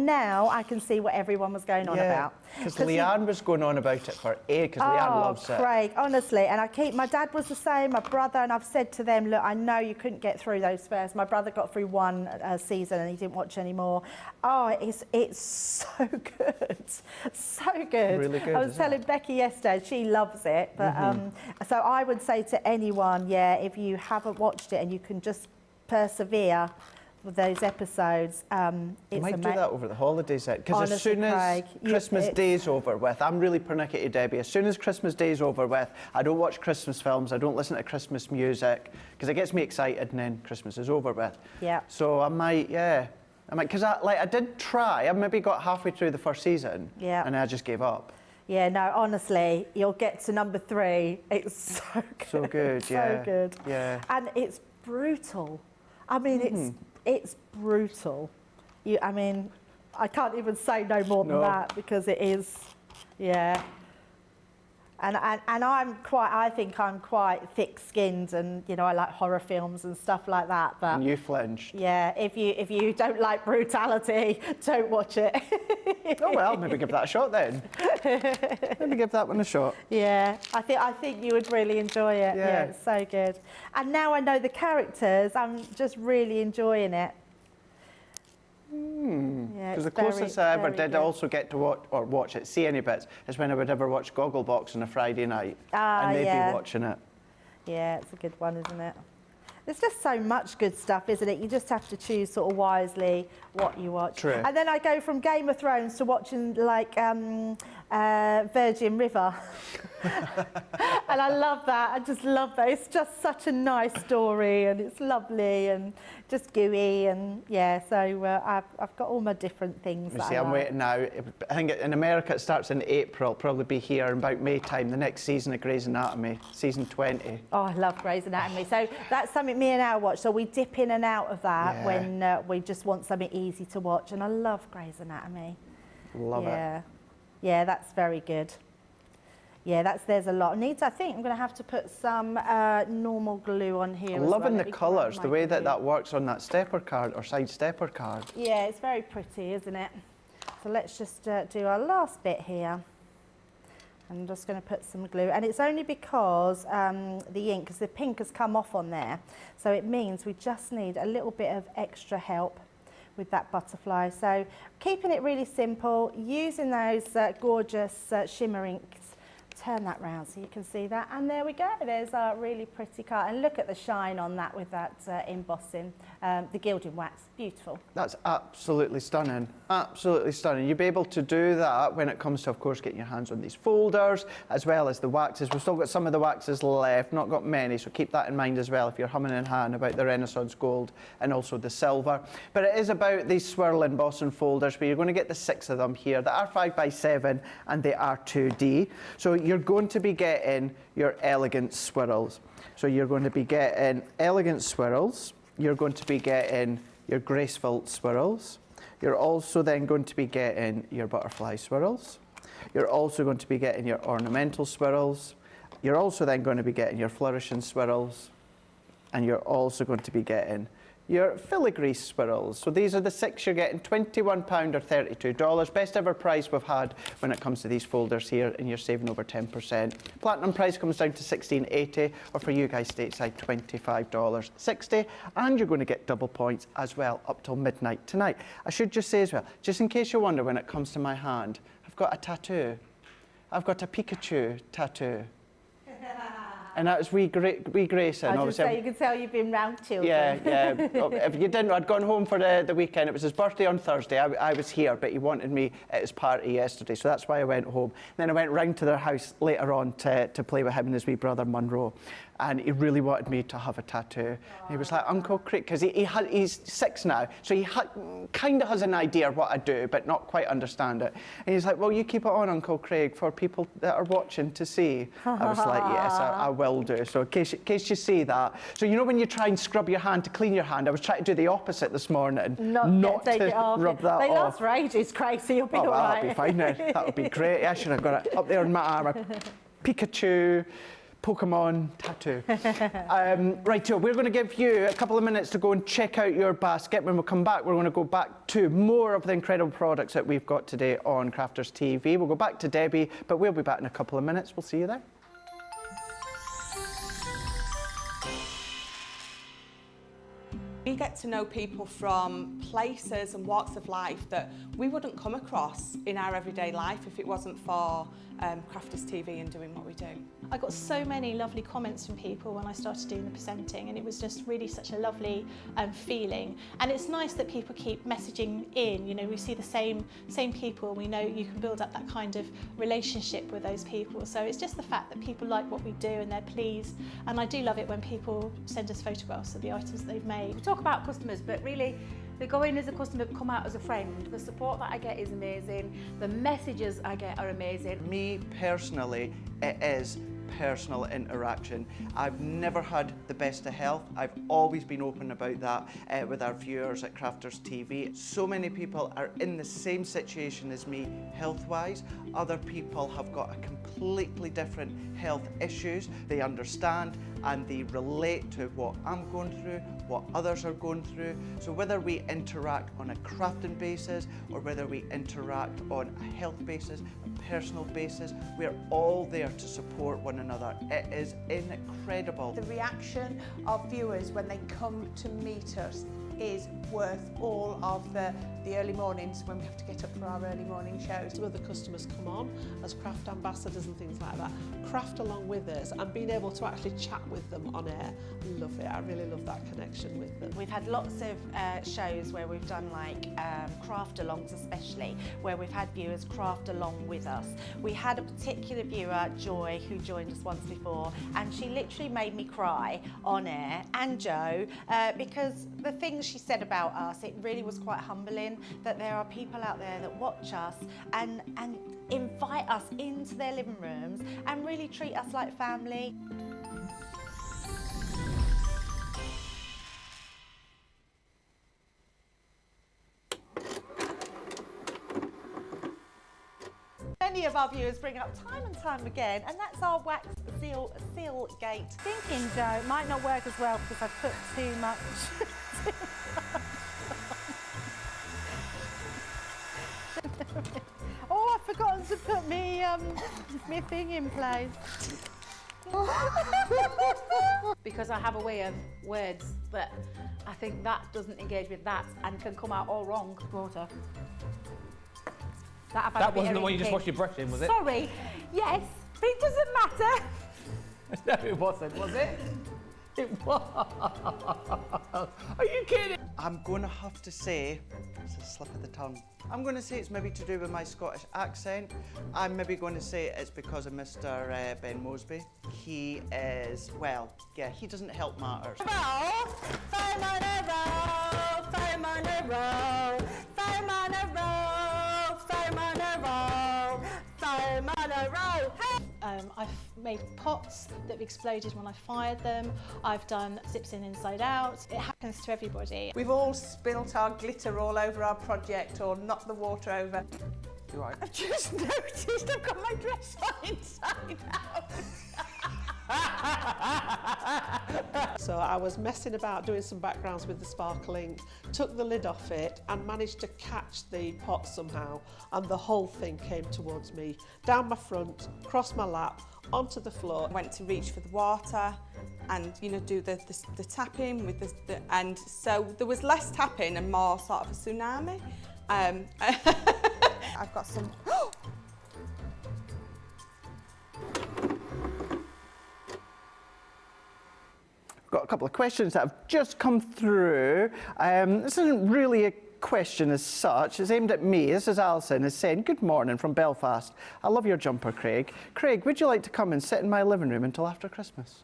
now I can see what everyone was going on about. Because Leanne was going on about it for ages, because Leanne loves it. Craig, honestly, and my dad was the same, my brother, and I've said to them, look, I know you couldn't get through those first. My brother got through 1 season and he didn't watch anymore. Oh, it's so good, so good. Really good. I was telling Becky yesterday, she loves it, but so I would say to anyone, if you haven't watched it and you can just persevere with those episodes, it's might do that over the holidays, because as soon as Craig, Christmas Day's over with, I'm really pernickety, Debbie. As soon as Christmas Day's over with, I don't watch Christmas films, I don't listen to Christmas music, because it gets me excited, and then Christmas is over with. Yeah. So I might, because I did try. I maybe got halfway through the first season, and I just gave up. Yeah, no, honestly, you'll get to number 3. It's so good. So good, yeah. So good. Yeah. And it's brutal. I mean, it's brutal. I mean, I can't even say no more than that, because it is, And I think I'm quite thick-skinned, and I like horror films and stuff like that. But and you flinched. Yeah, if you don't like brutality, don't watch it. Oh well, maybe give that a shot then. Maybe give that one a shot. Yeah, I think you would really enjoy it. Yeah, it's so good. And now I know the characters, I'm just really enjoying it. Yeah, because the closest I ever did also get to see any bits, is when I would ever watch Gogglebox on a Friday night, and they'd be watching it. Yeah, it's a good one, isn't it? There's just so much good stuff, isn't it? You just have to choose sort of wisely what you watch. True. And then I go from Game of Thrones to watching like Virgin River. And I love that. I just love that. It's just such a nice story, and it's lovely and just gooey, and so I've got all my different things. I'm waiting now. I think in America it starts in April. Probably be here in about May time. The next season of Grey's Anatomy, season 20. Oh, I love Grey's Anatomy. So that's something me and Al watch. So we dip in and out of that when we just want something easy to watch. And I love Grey's Anatomy. Love it. Yeah, that's very good. Yeah, there's a lot. I think I'm going to have to put some normal glue on here. I'm loving the colours, the way that works on that stepper card or side stepper card. Yeah, it's very pretty, isn't it? So let's just do our last bit here. I'm just going to put some glue, and it's only because the ink, because the pink has come off on there, so it means we just need a little bit of extra help with that butterfly. So keeping it really simple, using those gorgeous shimmer inks. Turn that round so you can see that, and there we go. There's a really pretty card, and look at the shine on that with that embossing, the gilding wax, beautiful. That's absolutely stunning, absolutely stunning. You'll be able to do that when it comes to, of course, getting your hands on these folders, as well as the waxes. We've still got some of the waxes left, not got many, so keep that in mind as well if you're humming and hawing about the Renaissance gold and also the silver. But it is about these swirl embossing folders, where you're going to get the 6 of them here. They are 5x7 and they are 2D. So you're going to be getting your elegant swirls. So you're going to be getting elegant swirls, you're going to be getting your graceful swirls, You're also then going to be getting your butterfly swirls. You're also going to be getting your ornamental swirls. You're also then going to be getting your flourishing swirls. And you're also going to be getting your filigree swirls. So these are the 6 you're getting, £21 or $32. Best ever price we've had when it comes to these folders here, and you're saving over 10%. Platinum price comes down to $16.80, or for you guys stateside, $25.60. And you're going to get double points as well up till midnight tonight. I should just say as well, just in case you wonder when it comes to my hand, I've got a tattoo. I've got a Pikachu tattoo. And that was wee Grayson. I was just say, you can tell you've been round children. Yeah. If you didn't, I'd gone home for the weekend. It was his birthday on Thursday. I was here, but he wanted me at his party yesterday, so that's why I went home. Then I went round to their house later on to play with him and his wee brother Munro. And he really wanted me to have a tattoo. And he was like, Uncle Craig, because he's 6 now, so he kind of has an idea what I do, but not quite understand it. And he's like, well, you keep it on, Uncle Craig, for people that are watching to see. I was like, yes, I will do. So in case you see that. So you know when you try and scrub your hand to clean your hand, I was trying to do the opposite this morning. Not take to it off. rub that off. They last for ages, Craig, so you'll be all right. That'll be fine then. That'll be great. I should have got it up there on my arm. Pikachu. Pokemon tattoo. Right, so we're going to give you a couple of minutes to go and check out your basket. When we come back, we're going to go back to more of the incredible products that we've got today on Crafters TV. We'll go back to Debbie, but we'll be back in a couple of minutes. We'll see you there. We get to know people from places and walks of life that we wouldn't come across in our everyday life if it wasn't for Crafters TV and doing what we do. I got so many lovely comments from people when I started doing the presenting, and it was just really such a lovely feeling. And it's nice that people keep messaging in. You know, we see the same people. We know you can build up that kind of relationship with those people. So it's just the fact that people like what we do and they're pleased. And I do love it when people send us photographs of the items that they've made. We talk about customers, but really they go in as a customer, come out as a friend. The support that I get is amazing. The messages I get are amazing. Me personally, it is personal interaction. I've never had the best of health. I've always been open about that with our viewers at Crafters TV. So many people are in the same situation as me health-wise. Other people have got a completely different health issues. They understand and they relate to what I'm going through, what others are going through. So whether we interact on a crafting basis or whether we interact on a health basis, a personal basis, we're all there to support one another. It is incredible. The reaction of viewers when they come to meet us is worth all of the early mornings when we have to get up for our early morning shows. Some of the customers come on as craft ambassadors and things like that, craft along with us, and being able to actually chat with them on air. I love it. I really love that connection with them. We've had lots of shows where we've done like craft alongs, especially where we've had viewers craft along with us. We had a particular viewer, Joy, who joined us once before, and she literally made me cry on air, and Joe, because the things she said about us, it really was quite humbling that there are people out there that watch us and invite us into their living rooms and really treat us like family. Many of our viewers bring up time and time again, and that's our wax seal gate. Thinking, Joe, it might not work as well because I've put too much. Oh, I've forgotten to put me thing in place. Because I have a way of words that I think that doesn't engage with that and can come out all wrong. Water. That wasn't the one you just washed your brush in, was it? Sorry. Yes, but it doesn't matter. No, it wasn't, was it? It was. Are you kidding? I'm going to have to say, it's a slip of the tongue. I'm going to say it's maybe to do with my Scottish accent. I'm maybe going to say it's because of Mr. Ben Mosby. He is, well, yeah, he doesn't help matters. I've made pots that have exploded when I fired them. I've done zips in inside out. It happens to everybody. We've all spilt our glitter all over our project or knocked the water over. You are. I've just noticed I've got my dress on inside out. So I was messing about doing some backgrounds with the sparkling, took the lid off it and managed to catch the pot somehow, and the whole thing came towards me, down my front, across my lap, onto the floor. I went to reach for the water and, you know, do the tapping with the and so there was less tapping and more sort of a tsunami. I've got some Got a couple of questions that have just come through. This isn't really a question as such. It's aimed at me. This is Alison. Is saying, good morning from Belfast. I love your jumper, Craig. Craig, would you like to come and sit in my living room until after Christmas?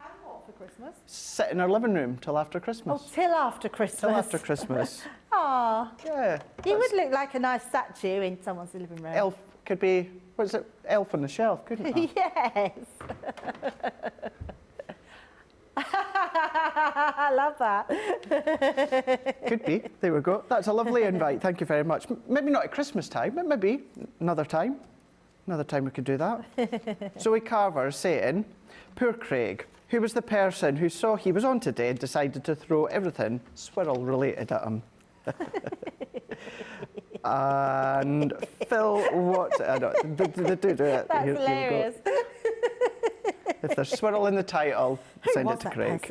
And what for Christmas? Sit in our living room till after Christmas. Oh, till after Christmas. Till after Christmas. Ah, Yeah. you would look like a nice statue in someone's living room. Elf could be, what's it? Elf on the shelf, couldn't it? Yes. I love that. Could be. There we go. That's a lovely invite. Thank you very much. Maybe not at Christmas time, but maybe another time. Another time we could do that. Zoe Carver is saying, poor Craig, who was the person who saw he was on today and decided to throw everything swirl related at him. And Phil, what? I don't. They do it. That's Here we go. hilarious. If there's swirl in the title, send it to Craig.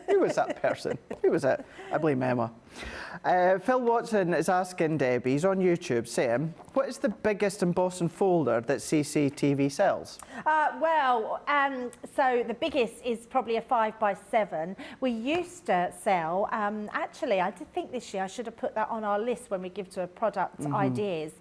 Who was that person? Who was it? I blame Emma. Phil Watson is asking Debbie, he's on YouTube, saying, what is the biggest embossing folder that CCTV sells? So the biggest is probably a 5x7. We used to sell, actually, I did think this year I should have put that on our list when we give to product ideas.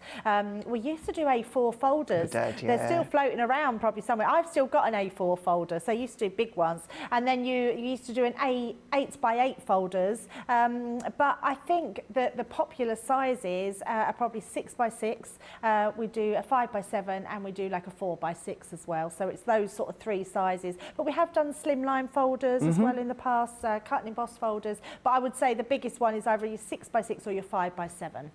We used to do A4 folders. We did, yeah. They're still floating around probably somewhere. I've still got an A4 folder, so I used to do big ones. And then you used to do an 8x8 folders. But I think that the popular sizes are probably 6x6. We do a 5x7 and we do like a 4x6 as well. So it's those sort of three sizes. But we have done slimline folders as well in the past, cut and emboss folders. But I would say the biggest one is either your 6x6 or your 5x7.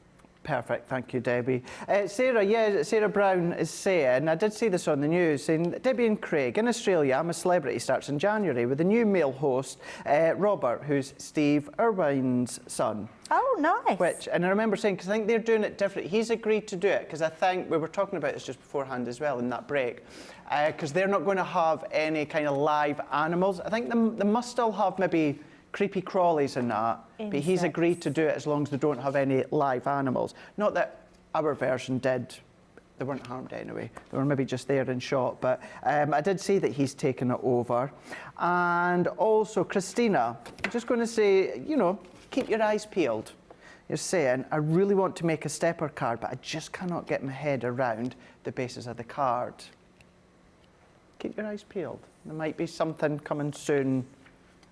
Perfect, thank you, Debbie. Sarah Brown is saying, I did see this on the news, saying, Debbie and Craig, in Australia, I'm a Celebrity starts in January with a new male host, Robert, who's Steve Irwine's son. Oh, nice. And I remember saying, because I think they're doing it different. He's agreed to do it, because I think we were talking about this just beforehand as well in that break, because they're not going to have any kind of live animals. I think they must still have maybe creepy crawlies and that, but he's agreed to do it as long as they don't have any live animals. Not that our version did. They weren't harmed anyway. They were maybe just there in shot, but I did see that he's taken it over. And also, Christina, I'm just going to say, you know, keep your eyes peeled. You're saying, I really want to make a stepper card, but I just cannot get my head around the bases of the card. Keep your eyes peeled. There might be something coming soon.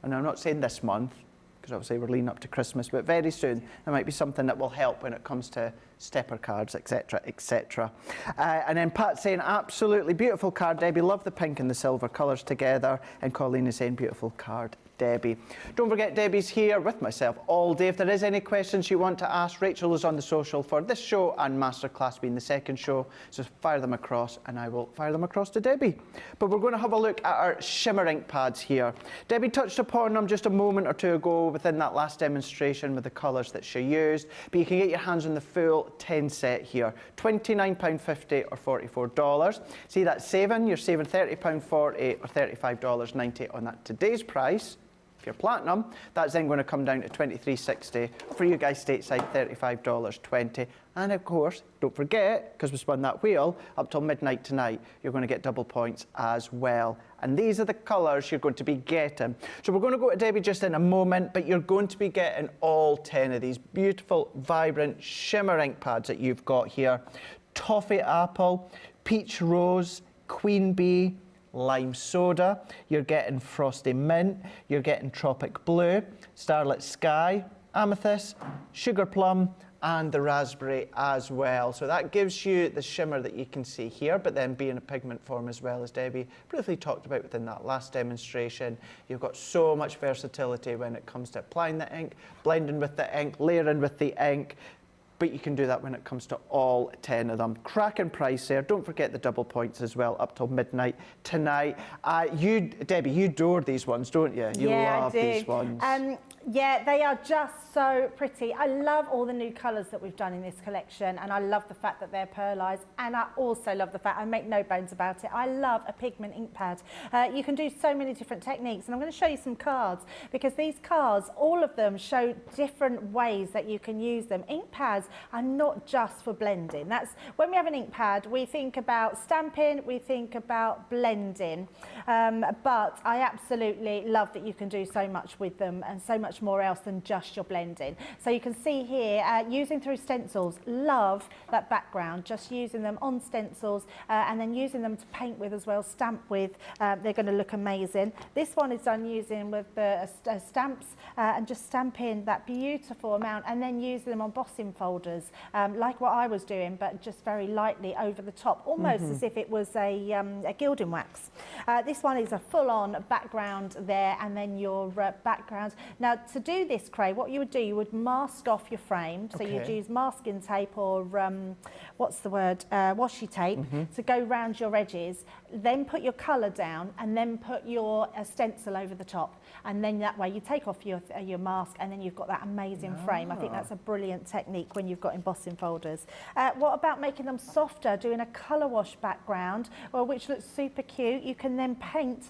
And I'm not saying this month, because obviously we're leading up to Christmas, but very soon there might be something that will help when it comes to stepper cards, etc., etc. And then Pat's saying, absolutely beautiful card, Debbie. Love the pink and the silver colours together. And Colleen is saying, beautiful card, Debbie. Don't forget, Debbie's here with myself all day. If there is any questions you want to ask, Rachel is on the social for this show and Masterclass being the second show. So fire them across and I will fire them across to Debbie. But we're going to have a look at our Shimmer ink pads here. Debbie touched upon them just a moment or two ago within that last demonstration with the colours that she used. But you can get your hands on the full 10 set here. £29.50 or $44. See that saving? You're saving £30.40 or $35.90 on that today's price. If you're platinum, that's then going to come down to $23.60. For you guys stateside, $35.20. And of course, don't forget, because we spun that wheel, up till midnight tonight, you're going to get double points as well. And these are the colours you're going to be getting. So we're going to go to Debbie just in a moment, but you're going to be getting all 10 of these beautiful, vibrant shimmer ink pads that you've got here. Toffee apple, peach rose, queen bee, lime soda, you're getting frosty mint, you're getting tropic blue, starlit sky, amethyst, sugar plum, and the raspberry as well. So that gives you the shimmer that you can see here, but then be in a pigment form as well, as Debbie briefly talked about within that last demonstration. You've got so much versatility when it comes to applying the ink, blending with the ink, layering with the ink, but you can do that when it comes to all 10 of them. Cracking price there. Don't forget the double points as well, up till midnight tonight. Debbie, you adore these ones, don't you? You love these ones. Yeah, they are just so pretty. I love all the new colours that we've done in this collection, and I love the fact that they're pearlised, and I also love the fact, I make no bones about it, I love a pigment ink pad. You can do so many different techniques, and I'm going to show you some cards, because these cards, all of them show different ways that you can use them. Ink pads are not just for blending. That's when we have an ink pad, we think about stamping, we think about blending, but I absolutely love that you can do so much with them and so much more else than just your blending. So you can see here, using through stencils, love that background, just using them on stencils and then using them to paint with as well, stamp with. They're going to look amazing. This one is done using with the stamps and just stamping that beautiful amount and then using them on embossing folders, like what I was doing, but just very lightly over the top, almost as if it was a gilding wax. This one is a full-on background there, and then your background. Now, to do this, Craig, what you would do, you would mask off your frame. So you'd use masking tape or, what's the word, washi tape to go round your edges, then put your colour down and then put your stencil over the top. And then that way you take off your mask and then you've got that amazing frame. I think that's a brilliant technique when you've got embossing folders. What about making them softer, doing a colour wash background, which looks super cute. You can then paint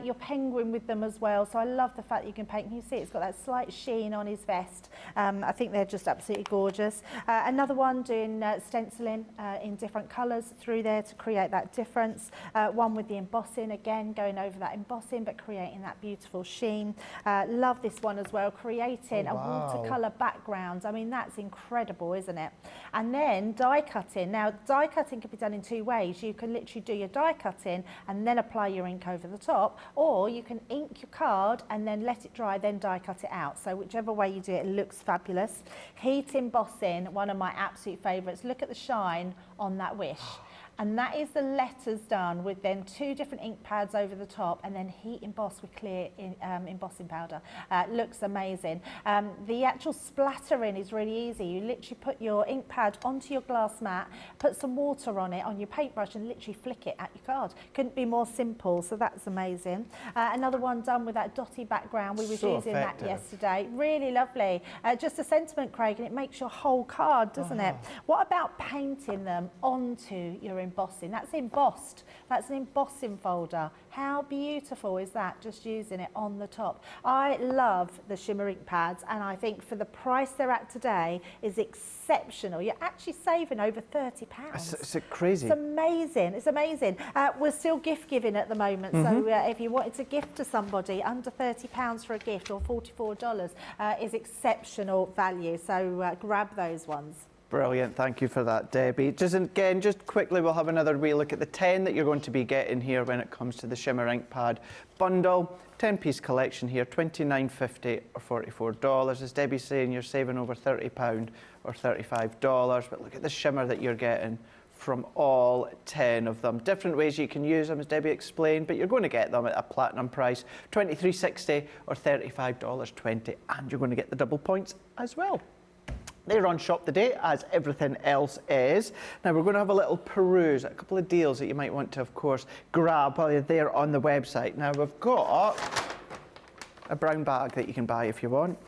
your penguin with them as well. So I love the fact that you can paint. Can you see it's got that slight sheen on his vest? I think they're just absolutely gorgeous. Another one doing stenciling in different colours through there to create that difference. One with the embossing, again going over that embossing but creating that beautiful sheen. Love this one as well, creating a watercolour background. I mean, that's incredible, isn't it? And then die cutting. Now, die cutting can be done in two ways. You can literally do your die cutting and then apply your ink over the top, or you can ink your card and then let it dry, then die cut it out. So whichever way you do it, it looks fabulous. Heat embossing, one of my absolute favourites. Look at the shine on that wish. And that is the letters done with then two different ink pads over the top and then heat emboss with clear embossing powder. Looks amazing. The actual splattering is really easy. You literally put your ink pad onto your glass mat, put some water on it on your paintbrush and literally flick it at your card. Couldn't be more simple, so that's amazing. Another one done with that dotty background. We were using that yesterday. Really lovely. Just a sentiment, Craig, and it makes your whole card, doesn't it? What about painting them onto your embossing? That's embossed. That's an embossing folder. How beautiful is that, just using it on the top? I love the Shimmer ink pads, and I think for the price they're at today is exceptional. You're actually saving over £30. It's crazy. It's amazing. It's amazing. We're still gift giving at the moment, so if you wanted to gift to somebody, under £30 for a gift or $44 is exceptional value. So grab those ones. Brilliant, thank you for that, Debbie. Just quickly, we'll have another wee look at the 10 that you're going to be getting here when it comes to the Shimmer ink pad bundle. 10-piece collection here, $29.50 or $44. As Debbie's saying, you're saving over £30 or $35. But look at the shimmer that you're getting from all 10 of them. Different ways you can use them, as Debbie explained, but you're going to get them at a platinum price, $23.60 or $35.20, and you're going to get the double points as well. They're on Shop the Day, as everything else is. Now, we're going to have a little peruse, a couple of deals that you might want to, of course, grab while you're there on the website. Now, we've got a brown bag that you can buy if you want.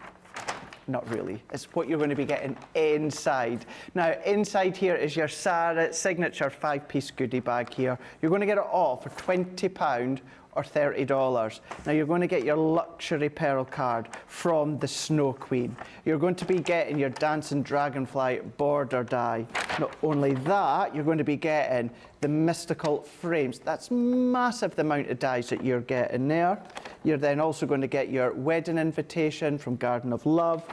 Not really. It's what you're going to be getting inside. Now, inside here is your Sarah signature 5-piece goodie bag here. You're going to get it all for £20 or $30. Now you're going to get your luxury pearl card from the Snow Queen. You're going to be getting your Dancing Dragonfly border die. Not only that, you're going to be getting the mystical frames. That's massive, the amount of dies that you're getting there. You're then also going to get your wedding invitation from Garden of Love.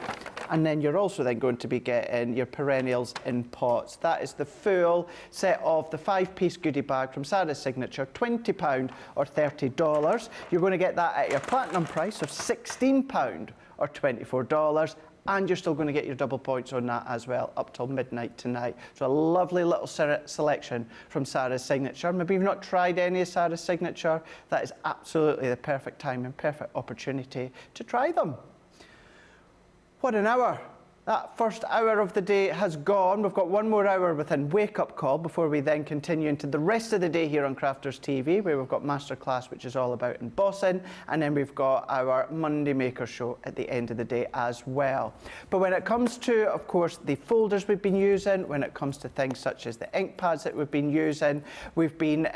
And then you're also then going to be getting your perennials in pots. That is the full set of the 5-piece goodie bag from Sarah's Signature, £20 or $30. You're going to get that at your platinum price of £16 or $24. and you're still going to get your double points on that as well up till midnight tonight. So a lovely little selection from Sarah's Signature. Maybe you've not tried any of Sarah's Signature, that is absolutely the perfect time and perfect opportunity to try them. What an hour. That first hour of the day has gone. We've got one more hour within Wake Up Call before we then continue into the rest of the day here on Crafters TV, where we've got Masterclass, which is all about embossing, and then we've got our Monday Maker Show at the end of the day as well. But when it comes to, of course, the folders we've been using, when it comes to things such as the ink pads that we've been using, we've been,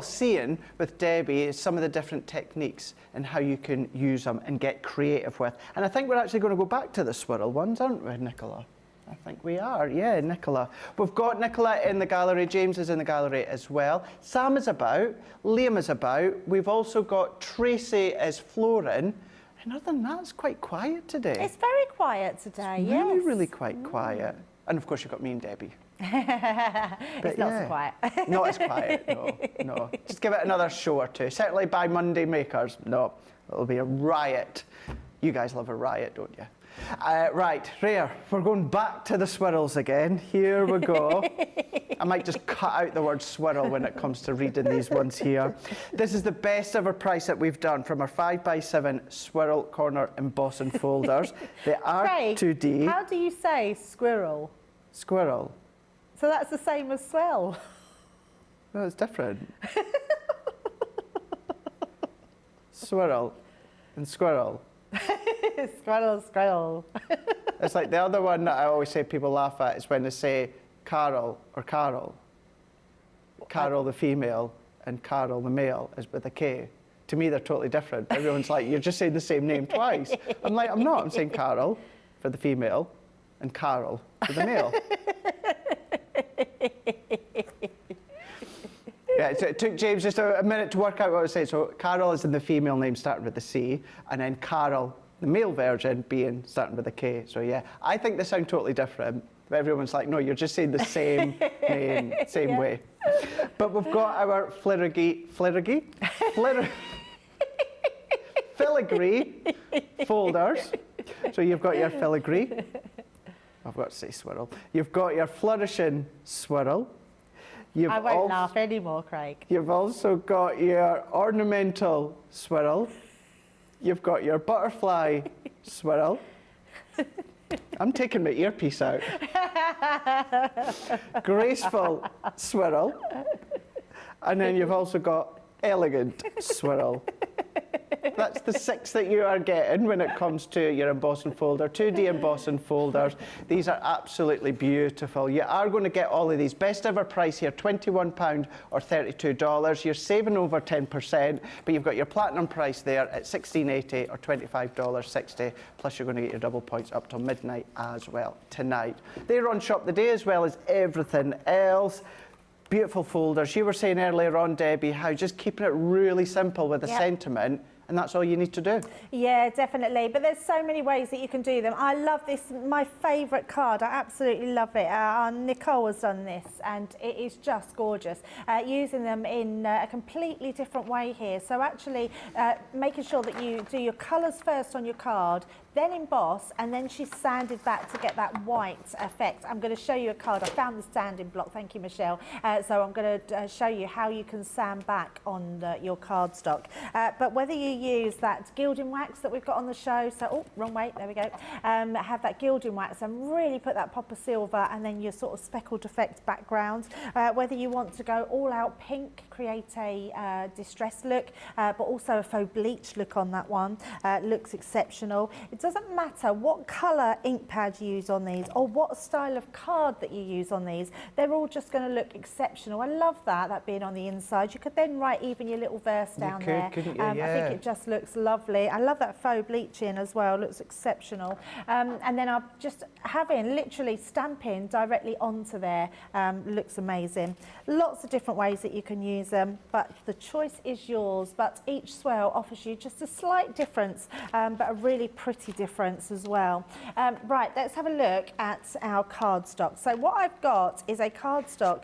seeing with Debbie some of the different techniques and how you can use them and get creative with. And I think we're actually going to go back to the swirl ones, aren't we, Nicola? I think we are, yeah, Nicola. We've got Nicola in the gallery, James is in the gallery as well. Sam is about, Liam is about. We've also got Tracy is flooring. And other than that, it's quite quiet today. It's very quiet today, it's yes. really, really quite quiet. And of course, you've got me and Debbie. It's not so quiet. Not as quiet, no. Just give it another show or two. Certainly by Monday Makers, no, it'll be a riot. You guys love a riot, don't you? Right, Rhea, we're going back to the swirls again. Here we go. I might just cut out the word swirl when it comes to reading these ones here. This is the best ever price that we've done from our 5x7 swirl corner embossing folders. They are Craig, 2D. how do you say squirrel? Squirrel. So that's the same as swell. No, it's different. Swirl and squirrel. Squirrel, squirrel. It's like the other one that I always say people laugh at is when they say Carol or Carol. Carol the female and Carol the male is with a K. To me, they're totally different. Everyone's like, you're just saying the same name twice. I'm like, I'm not. I'm saying Carol for the female and Carol for the male. Yeah, so it took James just a minute to work out what I was saying. So Carol is in the female name starting with the C, and then Carol, the male version, being starting with a K. So yeah, I think they sound totally different. But everyone's like, no, you're just saying the same name, same way. But we've got our filigree folders. So you've got your filigree. I've got to say swirl. You've got your flourishing swirl. I won't laugh anymore, Craig. You've also got your ornamental swirl. You've got your butterfly swirl. I'm taking my earpiece out. Graceful swirl. And then you've also got elegant swirl. That's the 6 that you are getting when it comes to your embossing folder, 2D embossing folders. These are absolutely beautiful. You are going to get all of these. Best ever price here, £21 or $32. You're saving over 10%, but you've got your platinum price there at $16.80 or $25.60. Plus you're going to get your double points up till midnight as well tonight. They're on Shop the Day as well as everything else. Beautiful folders. You were saying earlier on, Debbie, how just keeping it really simple with a sentiment, and that's all you need to do. Yeah, definitely. But there's so many ways that you can do them. I love this, my favourite card. I absolutely love it. Nicole has done this, and it is just gorgeous. Using them in a completely different way here. So actually making sure that you do your colours first on your card, then emboss, and then she's sanded back to get that white effect. I'm going to show you a card. I found the sanding block. Thank you, Michelle. So I'm going to show you how you can sand back on your cardstock. But whether you use that gilding wax that we've got on the show, so, oh, wrong way, there we go. Have that gilding wax and really put that pop of silver and then your sort of speckled effect background. Whether you want to go all out pink, create a distressed look, but also a faux bleach look on that one. Looks exceptional. It doesn't matter what colour ink pad you use on these or what style of card that you use on these, they're all just going to look exceptional. I love that being on the inside. You could then write even your little verse down there. Couldn't you? I think it just looks lovely. I love that faux bleaching as well, looks exceptional. And then I'm just having literally stamping directly onto there, looks amazing. Lots of different ways that you can use them, but the choice is yours. But each swirl offers you just a slight difference, but a really pretty difference as well. Right, let's have a look at our cardstock. So what I've got is a cardstock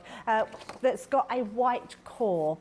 that's got a white core.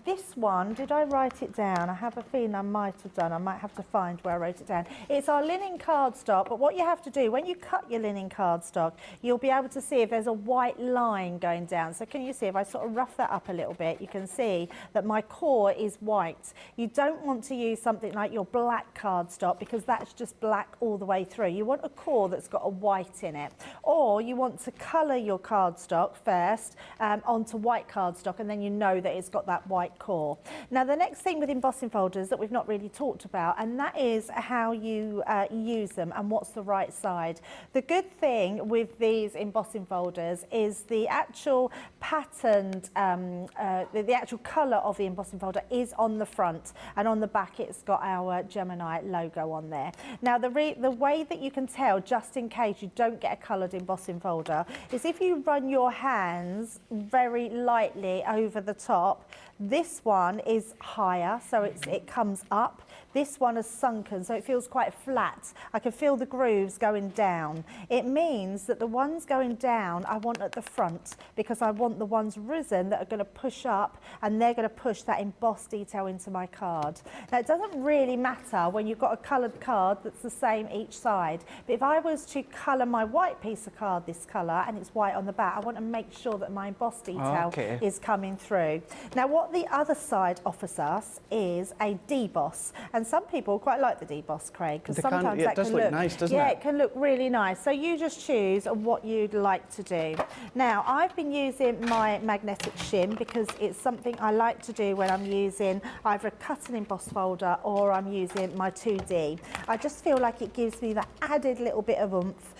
This one, did I write it down? I have a feeling I might have done. I might have to find where I wrote it down. It's our linen cardstock, but what you have to do, when you cut your linen cardstock, you'll be able to see if there's a white line going down. So can you see, if I sort of rough that up a little bit, you can see that my core is white. You don't want to use something like your black cardstock because that's just black all the way through. You want a core that's got a white in it. Or you want to colour your cardstock first onto white cardstock, and then you know that it's got that white core. Now the next thing with embossing folders that we've not really talked about, and that is how you use them and what's the right side. The good thing with these embossing folders is the actual patterned, the actual colour of the embossing folder is on the front, and on the back it's got our Gemini logo on there. Now the way that you can tell, just in case you don't get a coloured embossing folder, is if you run your hands very lightly over the top. This one is higher, so it comes up. This one is sunken, so it feels quite flat. I can feel the grooves going down. It means that the ones going down I want at the front, because I want the ones risen that are going to push up, and they're going to push that embossed detail into my card. Now, it doesn't really matter when you've got a coloured card that's the same each side, but if I was to colour my white piece of card this colour and it's white on the back, I want to make sure that my embossed detail is coming through. Now, what the other side offers us is a deboss, and some people quite like the deboss, Craig, because sometimes that can look nice, doesn't it? Yeah, it can look really nice. So you just choose what you'd like to do. Now, I've been using my magnetic shim because it's something I like to do when I'm using either a cut and emboss folder or I'm using my 2D. I just feel like it gives me that added little bit of oomph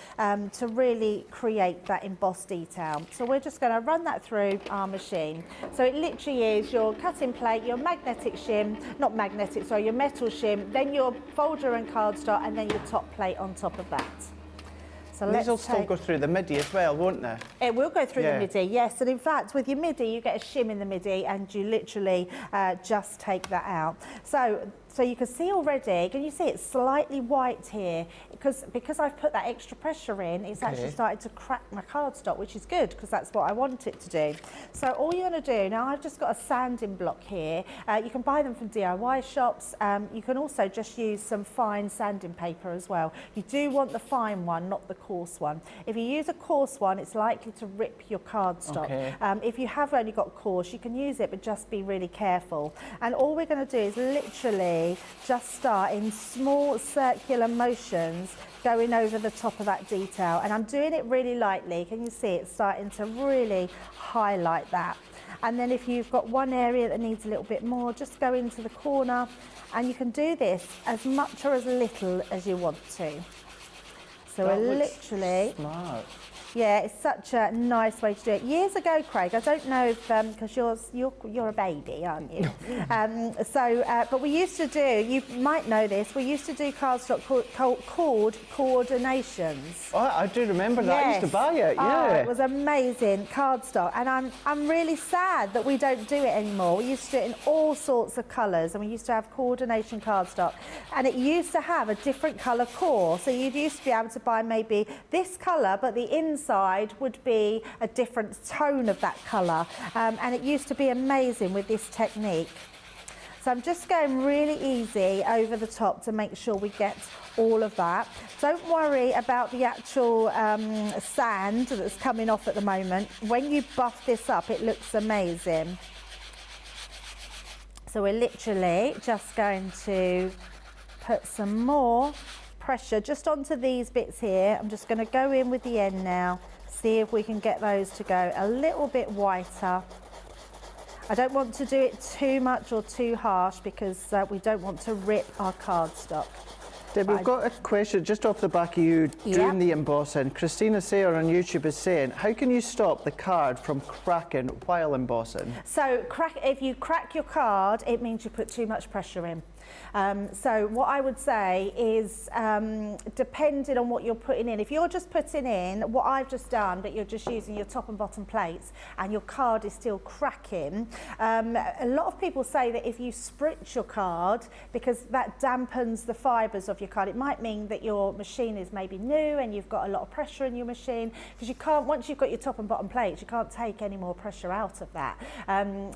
to really create that embossed detail. So we're just going to run that through our machine. So it literally is your cutting plate, your magnetic shim, not magnetic, sorry, your metal shim, then your folder and cardstock, and then your top plate on top of that. So these will still go through the MIDI as well, won't they? It will go through the MIDI, yes. And in fact, with your MIDI, you get a shim in the MIDI, and you literally just take that out. So you can see already, can you see it's slightly white here? Because I've put that extra pressure in, it's actually started to crack my cardstock, which is good because that's what I want it to do. So all you're going to do, now I've just got a sanding block here. You can buy them from DIY shops. You can also just use some fine sanding paper as well. You do want the fine one, not the coarse one. If you use a coarse one, it's likely to rip your cardstock. If you have only got coarse, you can use it, but just be really careful. And all we're going to do is literally just start in small circular motions going over the top of that detail, and I'm doing it really lightly. Can you see it's starting to really highlight that? And then if you've got one area that needs a little bit more, just go into the corner, and you can do this as much or as little as you want to. So we're literally smart. Yeah, it's such a nice way to do it. Years ago, Craig, I don't know if, because you're a baby, aren't you? But we used to do, you might know this, we used to do cardstock called coordinations. Oh, I do remember that. I used to buy it, Oh, it was amazing, cardstock. And I'm really sad that we don't do it anymore. We used to do it in all sorts of colours, and we used to have coordination cardstock. And it used to have a different colour core. So you used to be able to buy maybe this colour, but the inside would be a different tone of that colour, and it used to be amazing with this technique. So I'm just going really easy over the top to make sure we get all of that. Don't worry about the actual sand that's coming off at the moment. When you buff this up, it looks amazing. So we're literally just going to put some more pressure just onto these bits here. I'm just going to go in with the end now, see if we can get those to go a little bit whiter. I don't want to do it too much or too harsh because we don't want to rip our cardstock. Deb, we've got a question just off the back of you doing the embossing. Christina Sayer on YouTube is saying, how can you stop the card from cracking while embossing? So if you crack your card, it means you put too much pressure in. So what I would say is, depending on what you're putting in, if you're just putting in what I've just done, but you're just using your top and bottom plates and your card is still cracking, a lot of people say that if you spritz your card, because that dampens the fibres of your card, it might mean that your machine is maybe new and you've got a lot of pressure in your machine, because you can't, once you've got your top and bottom plates, you can't take any more pressure out of that.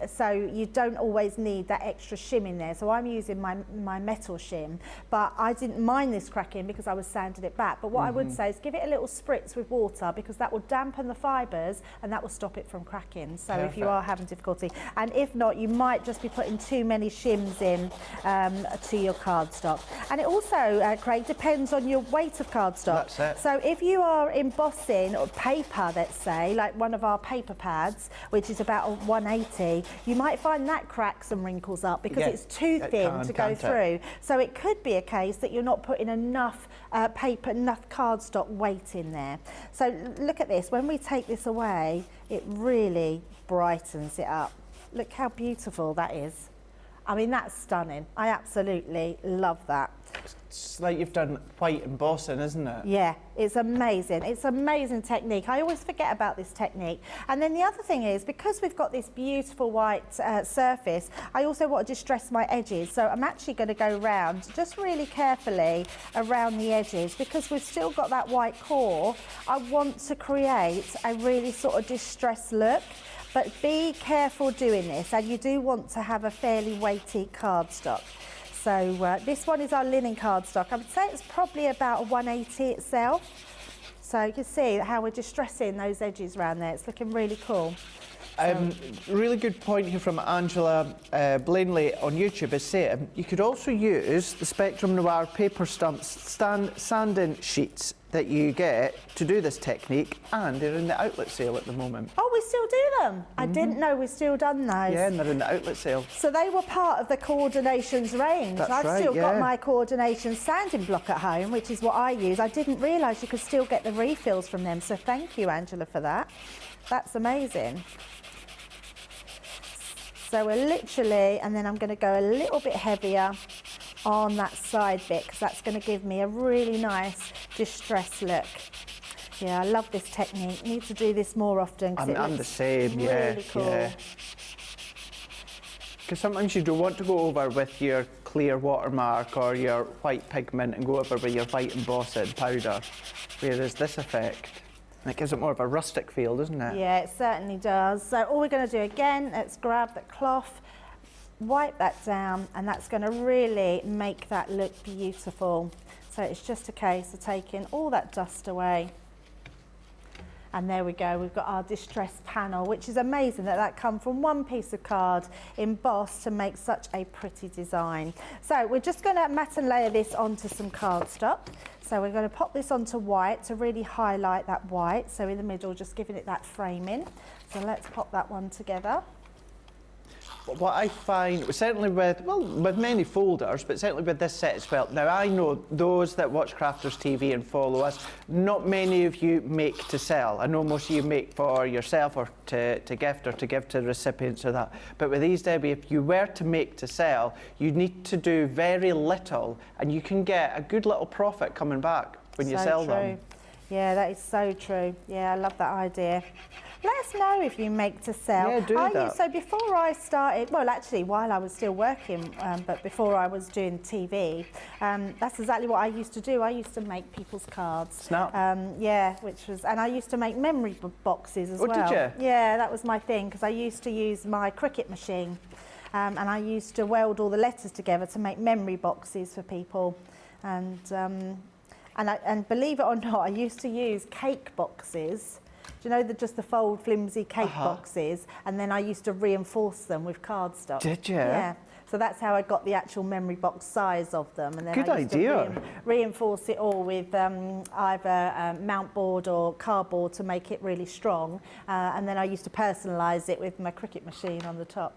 So you don't always need that extra shim in there. So I'm using my metal shim, but I didn't mind this cracking because I was sanding it back. But what I would say is give it a little spritz with water, because that will dampen the fibres and that will stop it from cracking. So if you are having difficulty, and if not, you might just be putting too many shims in to your cardstock. And it also, Craig, depends on your weight of cardstock. That's it. So if you are embossing or paper, let's say, like one of our paper pads, which is about 180, you might find that cracks and wrinkles up because it's too thin to go through. So it could be a case that you're not putting enough paper, enough cardstock weight in there. So look at this. When we take this away, it really brightens it up. Look how beautiful that is. I mean, that's stunning. I absolutely love that. It's like you've done white embossing, isn't it? Yeah, it's amazing. It's amazing technique. I always forget about this technique. And then the other thing is, because we've got this beautiful white surface, I also want to distress my edges. So I'm actually going to go round just really carefully around the edges, because we've still got that white core. I want to create a really sort of distressed look. But be careful doing this, and you do want to have a fairly weighty cardstock. So this one is our linen cardstock. I would say it's probably about a 180 itself. So you can see how we're distressing those edges around there. It's looking really cool. Really good point here from Angela Blanley on YouTube is saying you could also use the Spectrum Noir paper stamp sanding sheets that you get to do this technique, and they're in the outlet sale at the moment. Oh, we still do them? I didn't know we still done those. Yeah, and they're in the outlet sale. So they were part of the Coordinations range. That's I've right, still got yeah. my Coordinations sanding block at home, which is what I use. I didn't realise you could still get the refills from them, so thank you, Angela, for that. That's amazing. So we're literally, and then I'm going to go a little bit heavier on that side bit, because that's going to give me a really nice distressed look. Yeah, I love this technique. Need to do this more often. I'm the same, really cool. yeah. Because sometimes you don't want to go over with your clear watermark or your white pigment and go over with your white embossing powder, whereas this effect, it gives it more of a rustic feel, doesn't it? Yeah, it certainly does. So all we're going to do again, let's grab the cloth, wipe that down, and that's going to really make that look beautiful. So it's just a case of taking all that dust away. And there we go, we've got our distressed panel, which is amazing that that come from one piece of card embossed to make such a pretty design. So we're just going to mat and layer this onto some cardstock. So we're going to pop this onto white to really highlight that white. So in the middle, just giving it that framing. So let's pop that one together. What I find, certainly with many folders, but certainly with this set as well. Now, I know those that watch Crafters TV and follow us, not many of you make to sell. I know most of you make for yourself or to gift or to give to recipients or that. But with these, Debbie, if you were to make to sell, you need to do very little, and you can get a good little profit coming back when you sell them. Yeah, that is so true. Yeah, I love that idea. Let us know if you make to sell. Yeah, do that. So before I started, well, actually, while I was still working, but before I was doing TV, that's exactly what I used to do. I used to make people's cards. Snap. Yeah, which was, and I used to make memory boxes as well. Oh, did you? Yeah, that was my thing, because I used to use my Cricut machine, and I used to weld all the letters together to make memory boxes for people, and believe it or not, I used to use cake boxes. Do you know just the fold flimsy cake boxes? And then I used to reinforce them with cardstock. Did you? Yeah. So that's how I got the actual memory box size of them. And then Good I used idea. to reinforce it all with either mount board or cardboard to make it really strong. And then I used to personalise it with my Cricut machine on the top.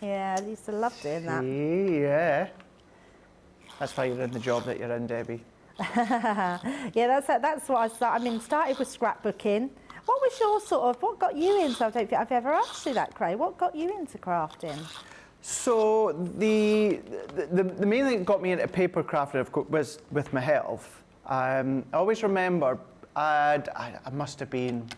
Yeah, I used to love doing that. Yeah. That's why you're in the job that you're in, Debbie. Yeah, that's what I started. I mean, started with scrapbooking. What was your what got you into? I don't think I've ever asked you that, Craig. What got you into crafting? So the main thing that got me into paper crafting, of course, was with my health. I always remember I must have been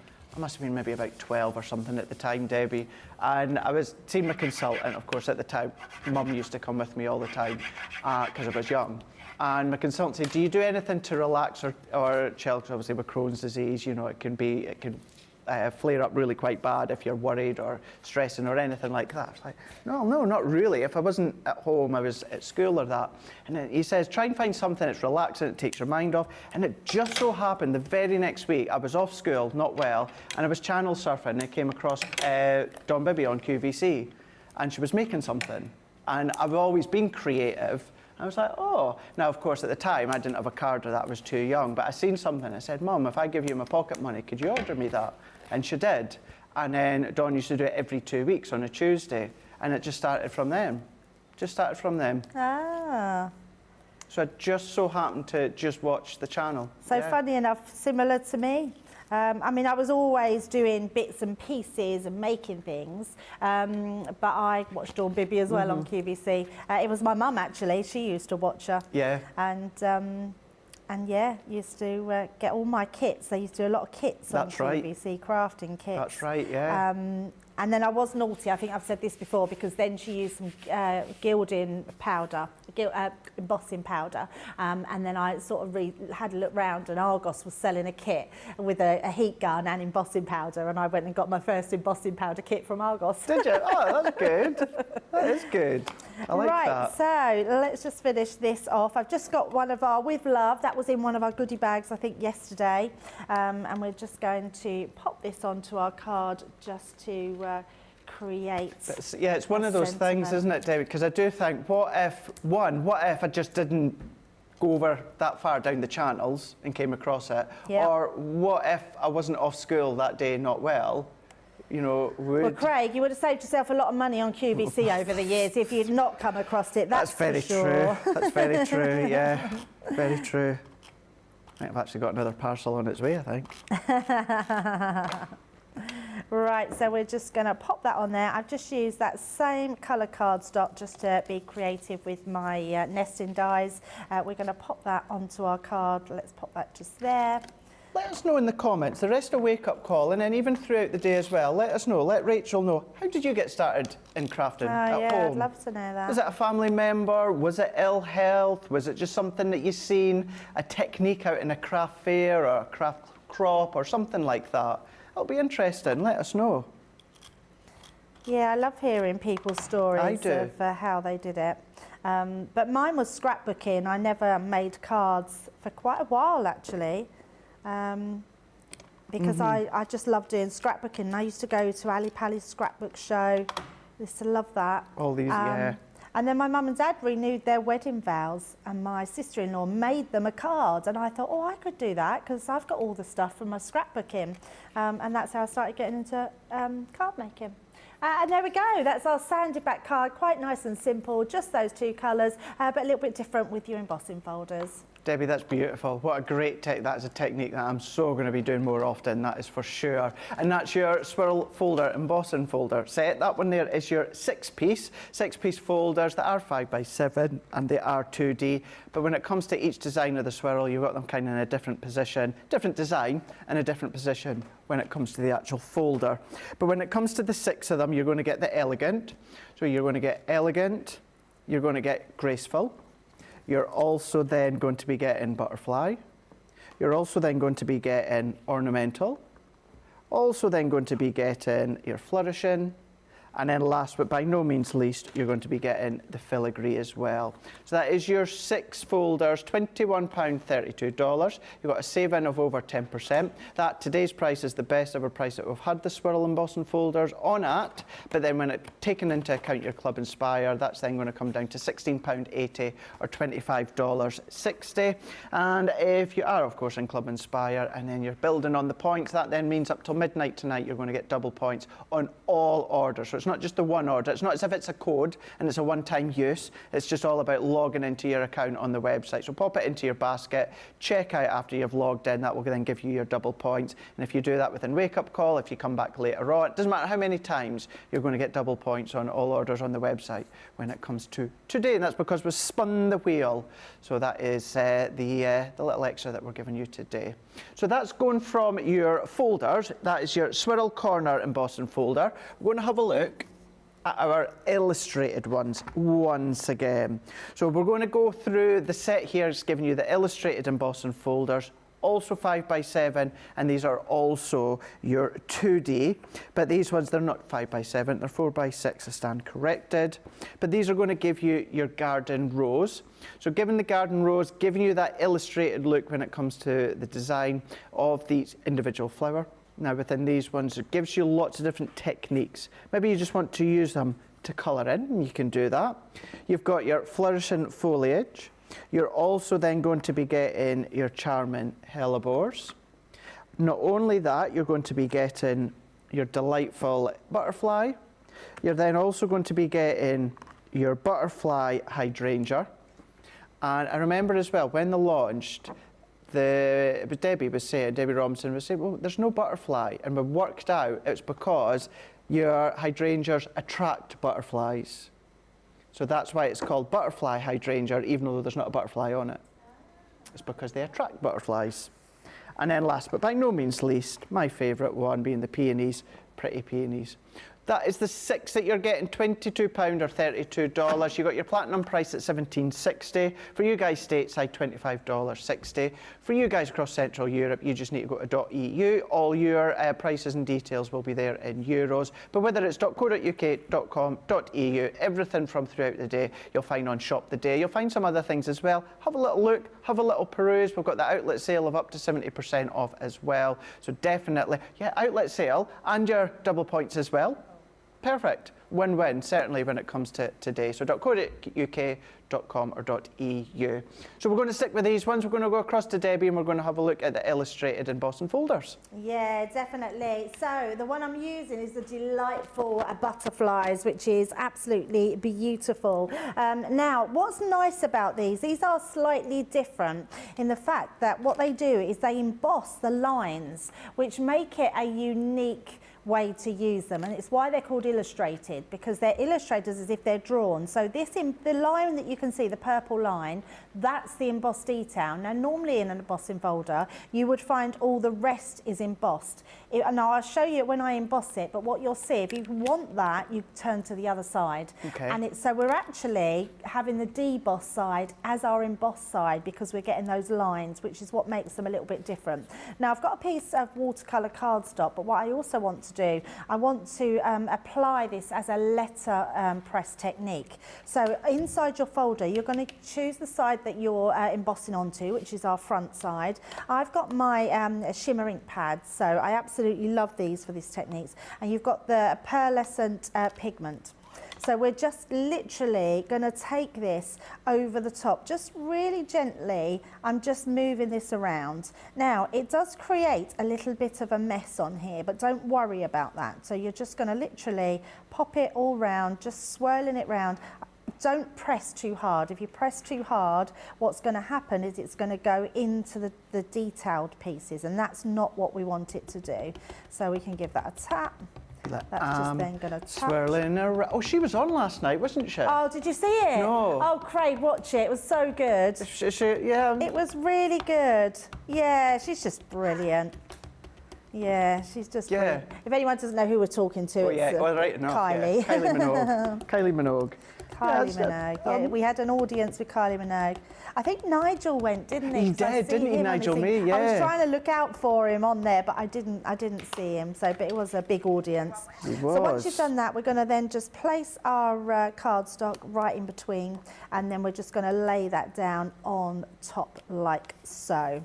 maybe about 12 or something at the time, Debbie, and I was seeing my consultant. Of course, at the time, Mum used to come with me all the time because I was young. And my consultant said, "Do you do anything to relax or chill?" Because obviously with Crohn's disease, you know, it can flare up really quite bad if you're worried or stressing or anything like that. I was like, no, not really. If I wasn't at home, I was at school or that. And then he says, try and find something that's relaxing, it takes your mind off. And it just so happened the very next week, I was off school, not well, and I was channel surfing and I came across Dawn Bibby on QVC, and she was making something. And I've always been creative. I was like, oh. Now, of course, at the time, I didn't have a card or that, I was too young, but I seen something. I said, Mum, if I give you my pocket money, could you order me that? And she did. And then Dawn used to do it every 2 weeks on a Tuesday. And it just started from them. Ah. So I just so happened to just watch the channel. So funny enough, similar to me. I mean, I was always doing bits and pieces and making things, but I watched Dawn Bibby as well on QVC. It was my mum, actually. She used to watch her. Yeah. And yeah, used to get all my kits. They used to do a lot of kits on QVC, crafting kits. That's right, yeah. And then I was naughty, I think I've said this before, because then she used some gilding powder, embossing powder, and then I sort of had a look round, and Argos was selling a kit with a heat gun and embossing powder, and I went and got my first embossing powder kit from Argos. Did you? Oh, that's good. That is good. I like that. Right, so let's just finish this off. I've just got one of our With Love. That was in one of our goodie bags, I think, yesterday. And we're just going to pop this onto our card just to create. Yeah, it's one of those things, isn't it, David? Because I do think, what if I just didn't go over that far down the channels and came across it? Yep. Or what if I wasn't off school that day, not well? You know, Well, Craig, you would have saved yourself a lot of money on QVC over the years if you'd not come across it. That's very true. That's very true, yeah. Very true. I think I've actually got another parcel on its way, I think. Right, so we're just going to pop that on there. I've just used that same colour cardstock just to be creative with my nesting dies. We're going to pop that onto our card. Let's pop that just there. Let us know in the comments, the rest of Wake Up Call, and then even throughout the day as well. Let us know, let Rachel know. How did you get started in crafting at home? I'd love to know that. Was it a family member? Was it ill health? Was it just something that you seen, a technique out in a craft fair or a craft crop or something like that? It'll be interesting, let us know. Yeah, I love hearing people's stories of how they did it. But mine was scrapbooking. I never made cards for quite a while, actually. Because I just love doing scrapbooking. I used to go to Ali Pali's scrapbook show. I used to love that. All these, yeah. And then my mum and dad renewed their wedding vows, and my sister-in-law made them a card, and I thought, oh, I could do that because I've got all the stuff from my scrapbooking. And that's how I started getting into card making. And there we go, that's our sanded back card, quite nice and simple, just those two colours, but a little bit different with your embossing folders. Debbie, that's beautiful. What a great that is a technique that I'm so going to be doing more often, that is for sure. And that's your swirl folder, embossing folder set. That one there is your six-piece folders that are 5x7 and they are 2D. But when it comes to each design of the swirl, you've got them kind of in a different position, different design and a different position when it comes to the actual folder. But when it comes to the 6 of them, you're going to get the elegant. So you're going to get elegant, you're going to get graceful. You're also then going to be getting butterfly. You're also then going to be getting ornamental. Also then going to be getting your flourishing. And then last but by no means least, you're going to be getting the filigree as well. So that is your 6 folders, £21.32. You've got a save-in of over 10%. That, today's price, is the best ever price that we've had the swirl embossing folders on at. But then when it's taken into account your Club Inspire, that's then going to come down to £16.80 or $25.60. And if you are, of course, in Club Inspire and then you're building on the points, that then means up till midnight tonight, you're going to get double points on all orders. So it's not just the one order. It's not as if it's a code and it's a one-time use. It's just all about logging into your account on the website. So pop it into your basket, check out after you've logged in. That will then give you your double points. And if you do that within Wake Up Call, if you come back later on, it doesn't matter how many times, you're going to get double points on all orders on the website when it comes to today. And that's because we've spun the wheel. So that is the little extra that we're giving you today. So that's going from your folders. That is your Swirl Corner embossing folder. We're going to have a look at our illustrated ones once again. So we're going to go through the set here. It's giving you the illustrated embossing folders, also 5x7, and these are also your 2D. But these ones, they're not 5x7, they're 4x6, I stand corrected. But these are going to give you your garden rose. So giving the garden rose, giving you that illustrated look when it comes to the design of these individual flower. Now within these ones, it gives you lots of different techniques. Maybe you just want to use them to colour in, and you can do that. You've got your flourishing foliage. You're also then going to be getting your charming hellebores. Not only that, you're going to be getting your delightful butterfly. You're then also going to be getting your butterfly hydrangea. And I remember as well, when they launched, Debbie Robinson was saying, well, there's no butterfly. And we worked out it's because your hydrangeas attract butterflies. So that's why it's called butterfly hydrangea, even though there's not a butterfly on it. It's because they attract butterflies. And then last but by no means least, my favourite one being the peonies, pretty peonies. That is the 6 that you're getting, £22 or $32. You got your platinum price at $17.60. For you guys stateside, $25.60. For you guys across Central Europe, you just need to go to .eu. All your prices and details will be there in euros. But whether it's .co.uk, .com, .eu, everything from throughout the day, you'll find on Shop the Day. You'll find some other things as well. Have a little look, have a little peruse. We've got the outlet sale of up to 70% off as well. So definitely, yeah, outlet sale and your double points as well. Perfect. Win-win, certainly when it comes to today. So .co.uk, .com or .eu. So we're going to stick with these ones. We're going to go across to Debbie and we're going to have a look at the illustrated embossing folders. Yeah, definitely. So the one I'm using is the delightful butterflies, which is absolutely beautiful. Now, what's nice about these are slightly different in the fact that what they do is they emboss the lines, which make it a unique way to use them, and it's why they're called illustrated, because they're illustrated as if they're drawn. So the line that you can see, the purple line, that's the embossed detail. Now normally in an embossing folder you would find all the rest is embossed. And I'll show you when I emboss it, but what you'll see, if you want that, you turn to the other side. Okay. And so we're actually having the deboss side as our embossed side because we're getting those lines, which is what makes them a little bit different. Now I've got a piece of watercolour cardstock, but what I also want to do, I want to apply this as a letter press technique. So inside your folder, you're going to choose the side that you're embossing onto, which is our front side. I've got my Shimmer ink pads, so I absolutely love these for these techniques. And you've got the pearlescent pigment. So we're just literally going to take this over the top, just really gently. I'm just moving this around. Now, it does create a little bit of a mess on here, but don't worry about that. So you're just going to literally pop it all round, just swirling it round. Don't press too hard. If you press too hard, what's going to happen is it's going to go into the detailed pieces, and that's not what we want it to do. So we can give that a tap. That's just then going to touch. Swirling around. Oh, she was on last night, wasn't she? Oh, did you see it? No. Oh, Craig, watch it. It was so good. Yeah. It was really good. Yeah, she's just brilliant. Yeah, she's just brilliant. If anyone doesn't know who we're talking to, it's Kylie. Yeah. Kylie Minogue. Kylie Minogue. Kylie Minogue. Yeah, we had an audience with Kylie Minogue. I think Nigel went, didn't he? He did, didn't he, Nigel Me? Yeah. I was trying to look out for him on there, but I didn't see him. So, but it was a big audience. It was. So once you've done that, we're going to then just place our cardstock right in between, and then we're just going to lay that down on top like so.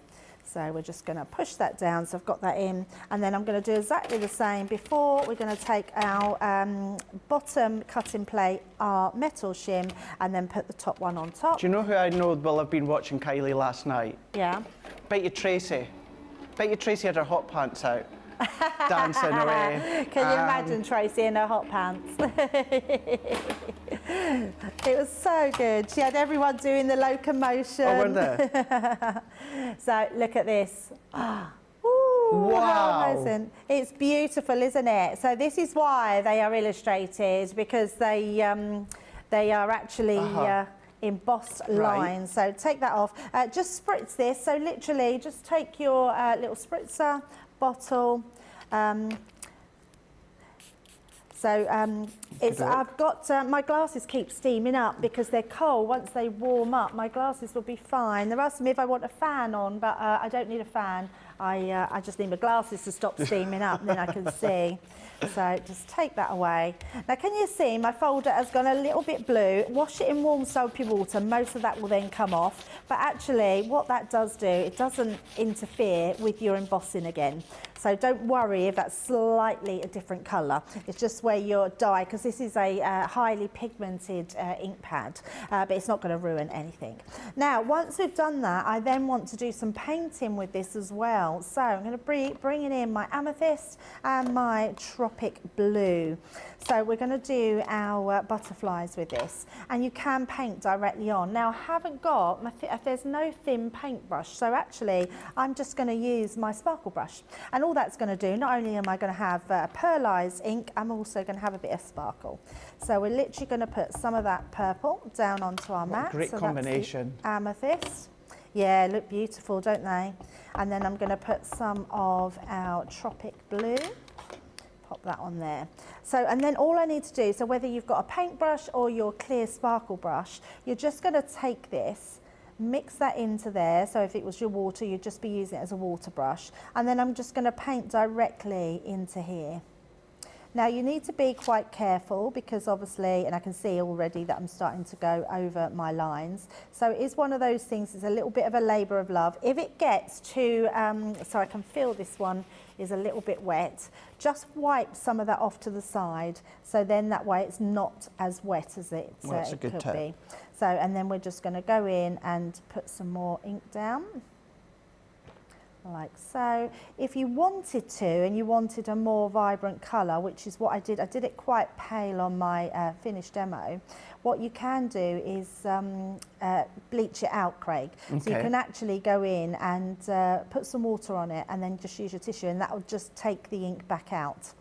So we're just going to push that down. So I've got that in, and then I'm going to do exactly the same. Before, we're going to take our bottom cut-in plate, our metal shim, and then put the top one on top. Do you know who I know will have been watching Kylie last night? Yeah. Bet you Tracy. Bet you Tracy had her hot pants out. dancing away. Can you imagine Tracy in her hot pants? It was so good. She had everyone doing the locomotion. Oh, were they? So look at this. Ooh, wow. How amazing. It's beautiful, isn't it? So this is why they are illustrated, because they are actually embossed lines. So take that off. Just spritz this. So literally just take your little spritzer bottle. I've got, my glasses keep steaming up because they're cold. Once they warm up, my glasses will be fine. They're asking me if I want a fan on, but I don't need a fan. I just need my glasses to stop steaming up, and then I can see. So just take that away. Now, can you see my folder has gone a little bit blue? Wash it in warm soapy water. Most of that will then come off. But actually, what that does do, it doesn't interfere with your embossing again. So don't worry if that's slightly a different colour. It's just where your dye, because this is a highly pigmented ink pad, but it's not going to ruin anything. Now, once we've done that, I then want to do some painting with this as well. So I'm going to bring in my amethyst and my tropic blue. So we're going to do our butterflies with this, and you can paint directly on. Now, I haven't got, there's no thin paintbrush, so actually I'm just going to use my sparkle brush. And all that's going to do, not only am I going to have pearlized ink, I'm also going to have a bit of sparkle. So we're literally going to put some of that purple down onto our mat. Great combination. That's the amethyst. Yeah, look beautiful, don't they? And then I'm going to put some of our tropic blue. Pop that on there. So, and then all I need to do, so whether you've got a paintbrush or your clear sparkle brush, you're just going to take this, mix that into there. So if it was your water, you'd just be using it as a water brush. And then I'm just going to paint directly into here. Now you need to be quite careful because obviously, and I can see already that I'm starting to go over my lines. So it is one of those things, it's a little bit of a labour of love. If it gets too, so I can feel this one is a little bit wet, just wipe some of that off to the side. So then that way it's not as wet as it, it could be. So, and then we're just going to go in and put some more ink down. Like so. If you wanted to, and you wanted a more vibrant colour, which is what I did it quite pale on my finished demo, what you can do is bleach it out, Craig. Okay. So you can actually go in and put some water on it and then just use your tissue, and that will just take the ink back out.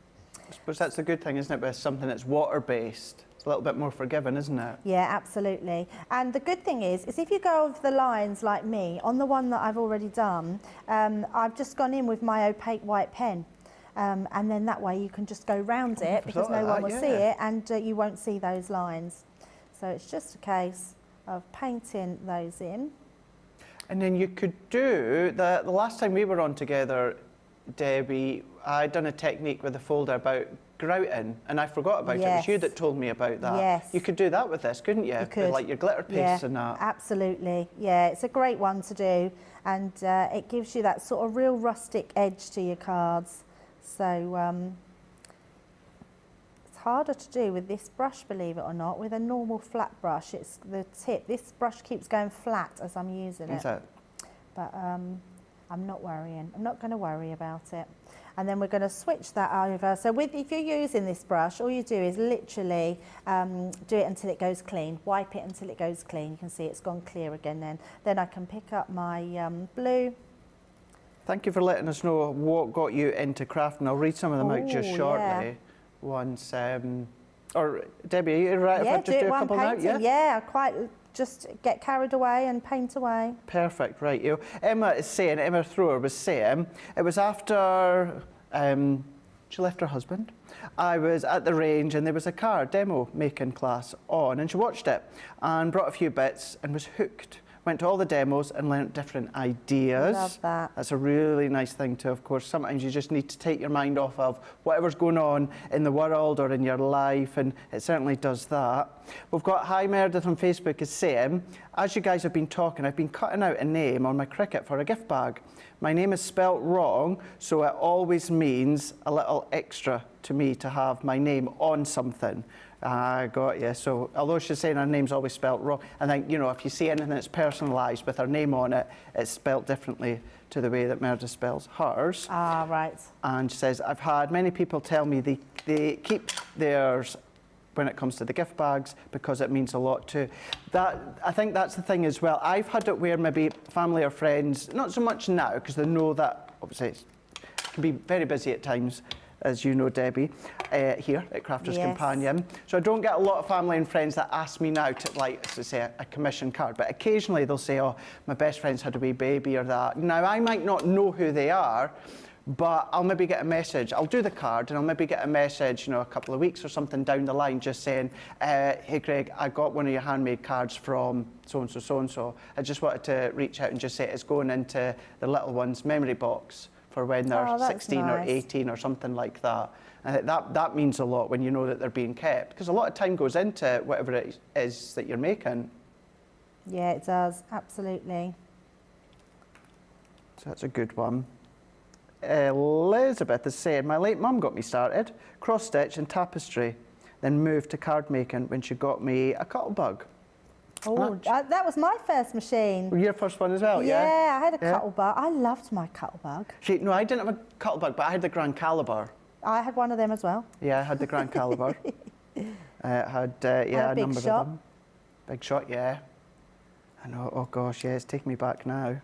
I suppose that's the good thing, isn't it, with something that's water-based? A little bit more forgiving, isn't it? Yeah, absolutely. And the good thing is if you go over the lines like me, on the one that I've already done, I've just gone in with my opaque white pen. And then that way you can just go round it because no one will see it, and you won't see those lines. So it's just a case of painting those in. And then you could do, the last time we were on together, Debbie, I'd done a technique with a folder about grouting, and I forgot about it. It was you that told me about that. Yes. You could do that with this, couldn't you? You could. With like your glitter pastes and that. Absolutely. Yeah, it's a great one to do, and it gives you that sort of real rustic edge to your cards. So it's harder to do with this brush, believe it or not. With a normal flat brush, it's the tip. This brush keeps going flat as I'm using it. But I'm not worrying. I'm not going to worry about it. And then we're going to switch that over. So if you're using this brush, all you do is literally do it until it goes clean. Wipe it until it goes clean. You can see it's gone clear again then. Then I can pick up my blue. Thank you for letting us know what got you into crafting. I'll read some of them out just shortly. Once, or Debbie, are you right if I just do a couple now? Yeah, I quite just get carried away and paint away. Perfect, right. Emma Thrower was saying, it was after she left her husband. I was at the range and there was a car demo making class on, and she watched it and brought a few bits and was hooked. Went to all the demos and learnt different ideas. Love that. That's a really nice thing to, of course. Sometimes you just need to take your mind off of whatever's going on in the world or in your life, and it certainly does that. We've got Hi Meredith on Facebook is saying, as you guys have been talking, I've been cutting out a name on my Cricut for a gift bag. My name is spelt wrong, so it always means a little extra to me to have my name on something. I got you. So although she's saying her name's always spelt wrong, I think, you know, if you see anything that's personalised with her name on it, it's spelt differently to the way that Meredith spells hers. Ah, right. And she says, I've had many people tell me they keep theirs when it comes to the gift bags because it means a lot too. I think that's the thing as well. I've had it where maybe family or friends, not so much now because they know that obviously it can be very busy at times, as you know, Debbie, here at Crafters Companion. So I don't get a lot of family and friends that ask me now to, like, to say a commission card, but occasionally they'll say, oh, my best friend's had a wee baby or that. Now, I might not know who they are, but I'll maybe get a message. I'll do the card and I'll maybe get a message, you know, a couple of weeks or something down the line just saying, hey, Greg, I got one of your handmade cards from so-and-so, so-and-so. I just wanted to reach out and just say it's going into the little one's memory box for when they're 16 or 18 or something like that. And that means a lot when you know that they're being kept, because a lot of time goes into whatever it is that you're making. Yeah, it does, absolutely. So that's a good one. Elizabeth is saying, my late mum got me started, cross-stitch and tapestry, then moved to card making when she got me a Cuttlebug. Oh, that was my first machine. Your first one as well, yeah? Yeah, I had a Cuttlebug. I loved my Cuttlebug. No, I didn't have a Cuttlebug, but I had the Grand Caliber. I had one of them as well. Yeah, I had the Grand Caliber. Had a number of them. Big Shot, yeah. I know, oh gosh, yeah, it's taking me back now.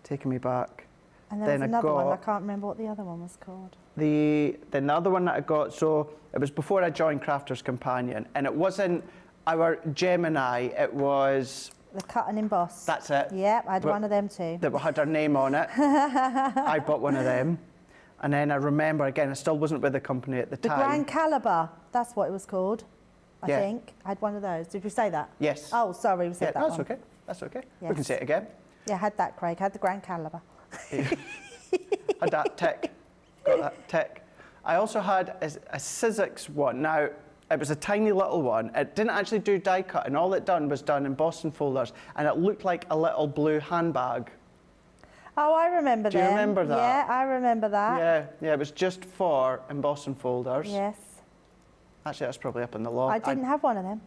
Taking me back. And there was another one, I can't remember what the other one was called. The other one that I got, so it was before I joined Crafters Companion, and it wasn't our Gemini, it was... The cut and emboss. That's it. Yep, I had one of them too. That had our name on it. I bought one of them. And then I remember, again, I still wasn't with the company at the time. The Grand Caliber, that's what it was called, I think. I had one of those. Did we say that? Yes. Oh, sorry, we said that that's one. okay. That's okay. Yes. We can say it again. Yeah, I had that, Craig. I had the Grand Caliber. Had that tick. Got that tick. I also had a Sizzix one. Now, it was a tiny little one. It didn't actually do die cut, and all it done was done embossing folders, and it looked like a little blue handbag. Oh, I remember that. Do you remember that? Yeah, I remember that. Yeah, it was just for embossing folders. Yes. Actually, that's probably up in the loft. I didn't have one of them.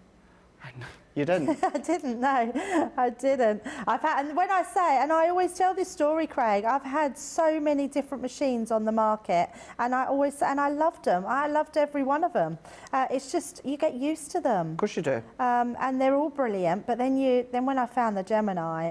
You didn't? I didn't, no, I didn't. And when I say, and I always tell this story, Craig, I've had so many different machines on the market, and I loved them. I loved every one of them. It's just, you get used to them. Of course you do. And they're all brilliant, but then when I found the Gemini,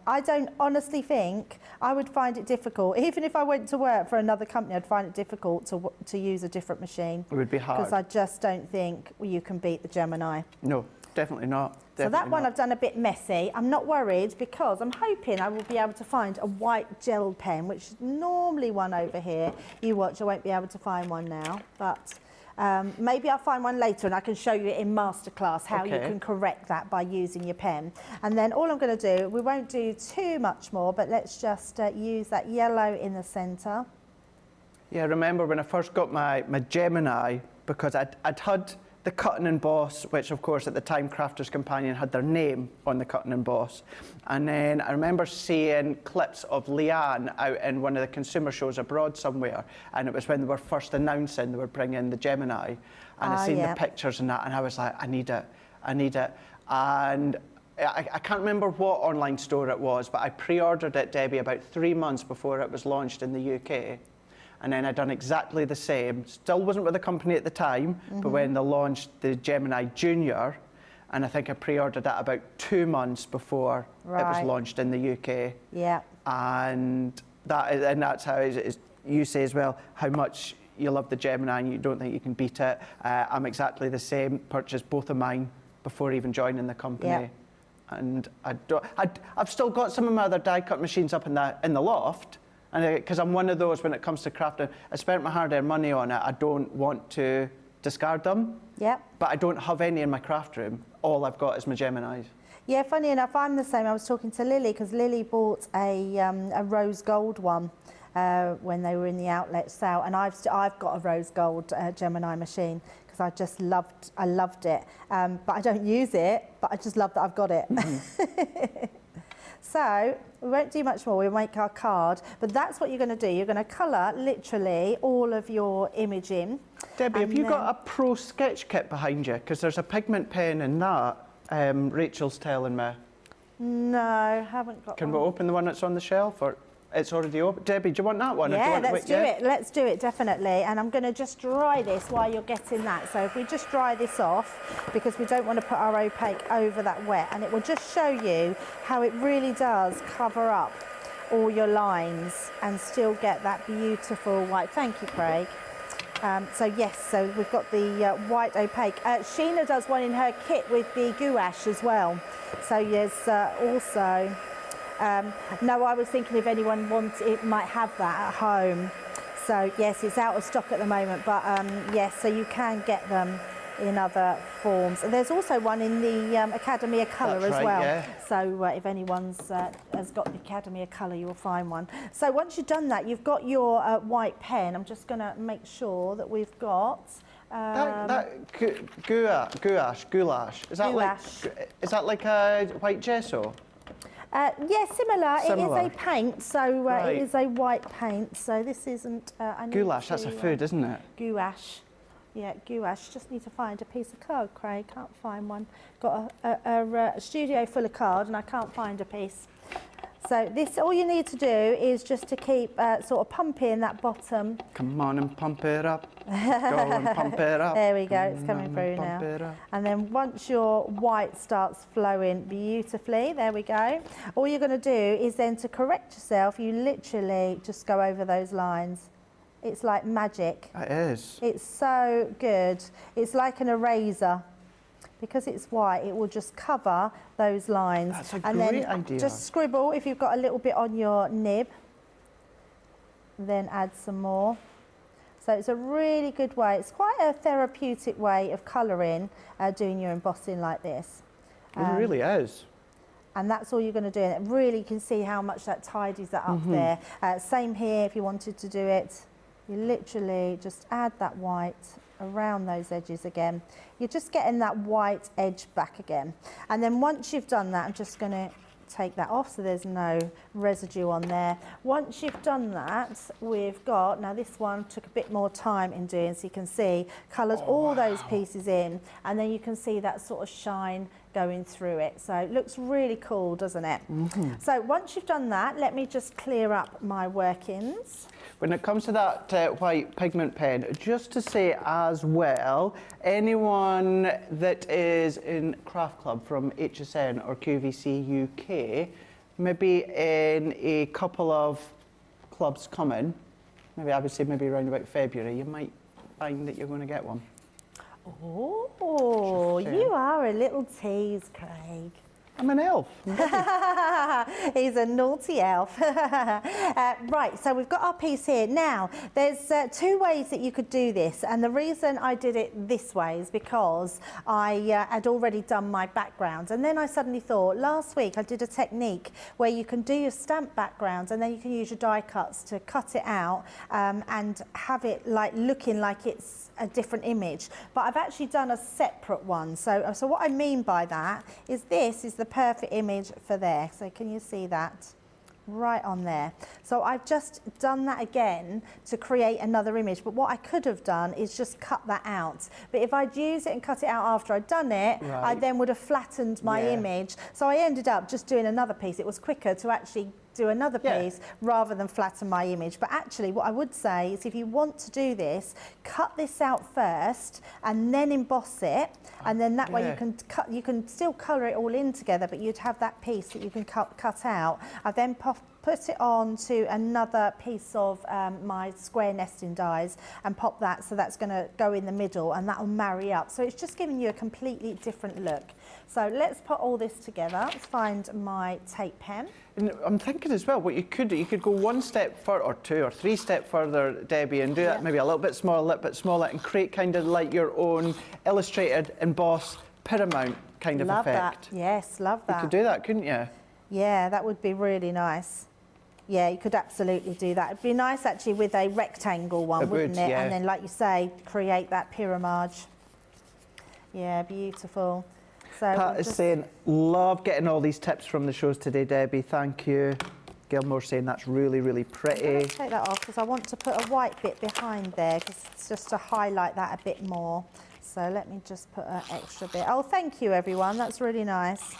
I don't honestly think I would find it difficult. Even if I went to work for another company, I'd find it difficult to use a different machine. It would be hard. Because I just don't think you can beat the Gemini. No. Definitely not. So that one I've done a bit messy. I'm not worried because I'm hoping I will be able to find a white gel pen, which is normally one over here. You watch, I won't be able to find one now, but maybe I'll find one later and I can show you in masterclass how you can correct that by using your pen. And then all I'm going to do, we won't do too much more, but let's just use that yellow in the centre. Yeah, I remember when I first got my Gemini, because I'd had the cut and emboss, which of course at the time Crafters Companion had their name on the cut and emboss. And then I remember seeing clips of Leanne out in one of the consumer shows abroad somewhere, and it was when they were first announcing they were bringing the Gemini, and I seen the pictures and that, and I was like, I need it. And I can't remember what online store it was, but I pre-ordered it, Debbie, about 3 months before it was launched in the UK. And then I'd done exactly the same. Still wasn't with the company at the time, but when they launched the Gemini Junior, and I think I pre-ordered that about 2 months before it was launched in the UK. Yeah. And that's how you say as well, how much you love the Gemini and you don't think you can beat it. I'm exactly the same, purchased both of mine before even joining the company. Yeah. And I've still got some of my other die cut machines up in the loft. And because I'm one of those, when it comes to crafting, I spent my hard-earned money on it. I don't want to discard them. Yep. But I don't have any in my craft room. All I've got is my Geminis. Yeah, funny enough, I'm the same. I was talking to Lily because Lily bought a rose gold one when they were in the outlet sale, and I've got a rose gold Gemini machine because I just loved it. But I don't use it. But I just love that I've got it. So we won't do much more, we'll make our card, but that's what you're going to do. You're going to colour literally all of your image in. Debbie, have you got a pro sketch kit behind you? Because there's a pigment pen in that, Rachel's telling me. No, haven't got Can one. we open the one that's on the shelf, or it's already open? Debbie, do you want that one? Yeah, let's do it. Let's do it, definitely. And I'm going to just dry this while you're getting that. So if we just dry this off, because we don't want to put our opaque over that wet, and it will just show you how it really does cover up all your lines and still get that beautiful white. Thank you, Craig. So yes, so we've got the white opaque. Sheena does one in her kit with the gouache as well. So yes, also. No, I was thinking if anyone wants it, might have that at home. So yes, it's out of stock at the moment, but yes, so you can get them in other forms. And there's also one in the Academy of Colour as well. Yeah. So if anyone's has got the Academy of Colour, you'll find one. So once you've done that, you've got your white pen. I'm just going to make sure that we've got. Goulash. Is that like a white gesso? Yeah, similar. It is Similar. a paint, so Right. it is a white paint. So this isn't. I need Goulash, to, that's a food, isn't it? Gouache. Yeah, gouache. Just need to find a piece of card, Craig. Can't find one. Got a studio full of card and I can't find a piece. So this, all you need to do is just to keep sort of pumping that bottom. Come on and pump it up. Go and pump it up. There we go, it's Come coming on through and now. pump it up. And then once your white starts flowing beautifully, there we go. All you're going to do is then to correct yourself, you literally just go over those lines. It's like magic. It is. It's so good. It's like an eraser. Because it's white, it will just cover those lines. That's a and great then idea. just scribble if you've got a little bit on your nib. Then add some more. So it's a really good way. It's quite a therapeutic way of colouring, doing your embossing like this. It really is. And that's all you're going to do. And it really, you can see how much that tidies that up there. Same here, if you wanted to do it, you literally just add that white around those edges again. You're just getting that white edge back again. And then once you've done that, I'm just going to take that off so there's no residue on there. Once you've done that, we've got, now this one took a bit more time in doing, so you can see coloured all those pieces in, and then you can see that sort of shine going through it. So it looks really cool, doesn't it? So once you've done that, let me just clear up my workings. When it comes to that white pigment pen, just to say as well, anyone that is in Craft Club from HSN or QVC UK, maybe in a couple of clubs coming, maybe I would say maybe around about February, you might find that you're going to get one. Oh, you are a little tease, Craig. I'm an elf. He's a naughty elf. Right, so we've got our piece here. Now, there's two ways that you could do this, and the reason I did it this way is because I had already done my background, and then I suddenly thought, last week I did a technique where you can do your stamp backgrounds and then you can use your die cuts to cut it out and have it like looking like it's a different image, but I've actually done a separate one. So what I mean by that is this is the perfect image for there. So can you see that? Right on there. So I've just done that again to create another image, but what I could have done is just cut that out. But if I'd used it and cut it out after I'd done it, I then would have flattened my image. So I ended up just doing another piece. It was quicker to actually do another piece rather than flatten my image. But actually what I would say is if you want to do this, cut this out first and then emboss it, and then that way you can still colour it all in together, but you'd have that piece that you can cut out. I then put it on to another piece of my square nesting dies and pop that, so that's going to go in the middle and that will marry up. So it's just giving you a completely different look. So let's put all this together. Let's find my tape pen. And I'm thinking as well, what you could do, you could go one step further, or two or three steps further, Debbie, and do that maybe a little bit smaller, and create kind of like your own illustrated, embossed, Paramount kind of effect. Love that. Yes, love that. You could do that, couldn't you? Yeah, that would be really nice. Yeah, you could absolutely do that. It'd be nice actually with a rectangle one, wouldn't it? Yeah. And then, like you say, create that pyramid. Yeah, beautiful. So Pat is saying, love getting all these tips from the shows today, Debbie. Thank you. Gilmore's saying that's really, really pretty. Let's take that off because I want to put a white bit behind there because it's just to highlight that a bit more. So let me just put an extra bit. Oh, thank you, everyone. That's really nice.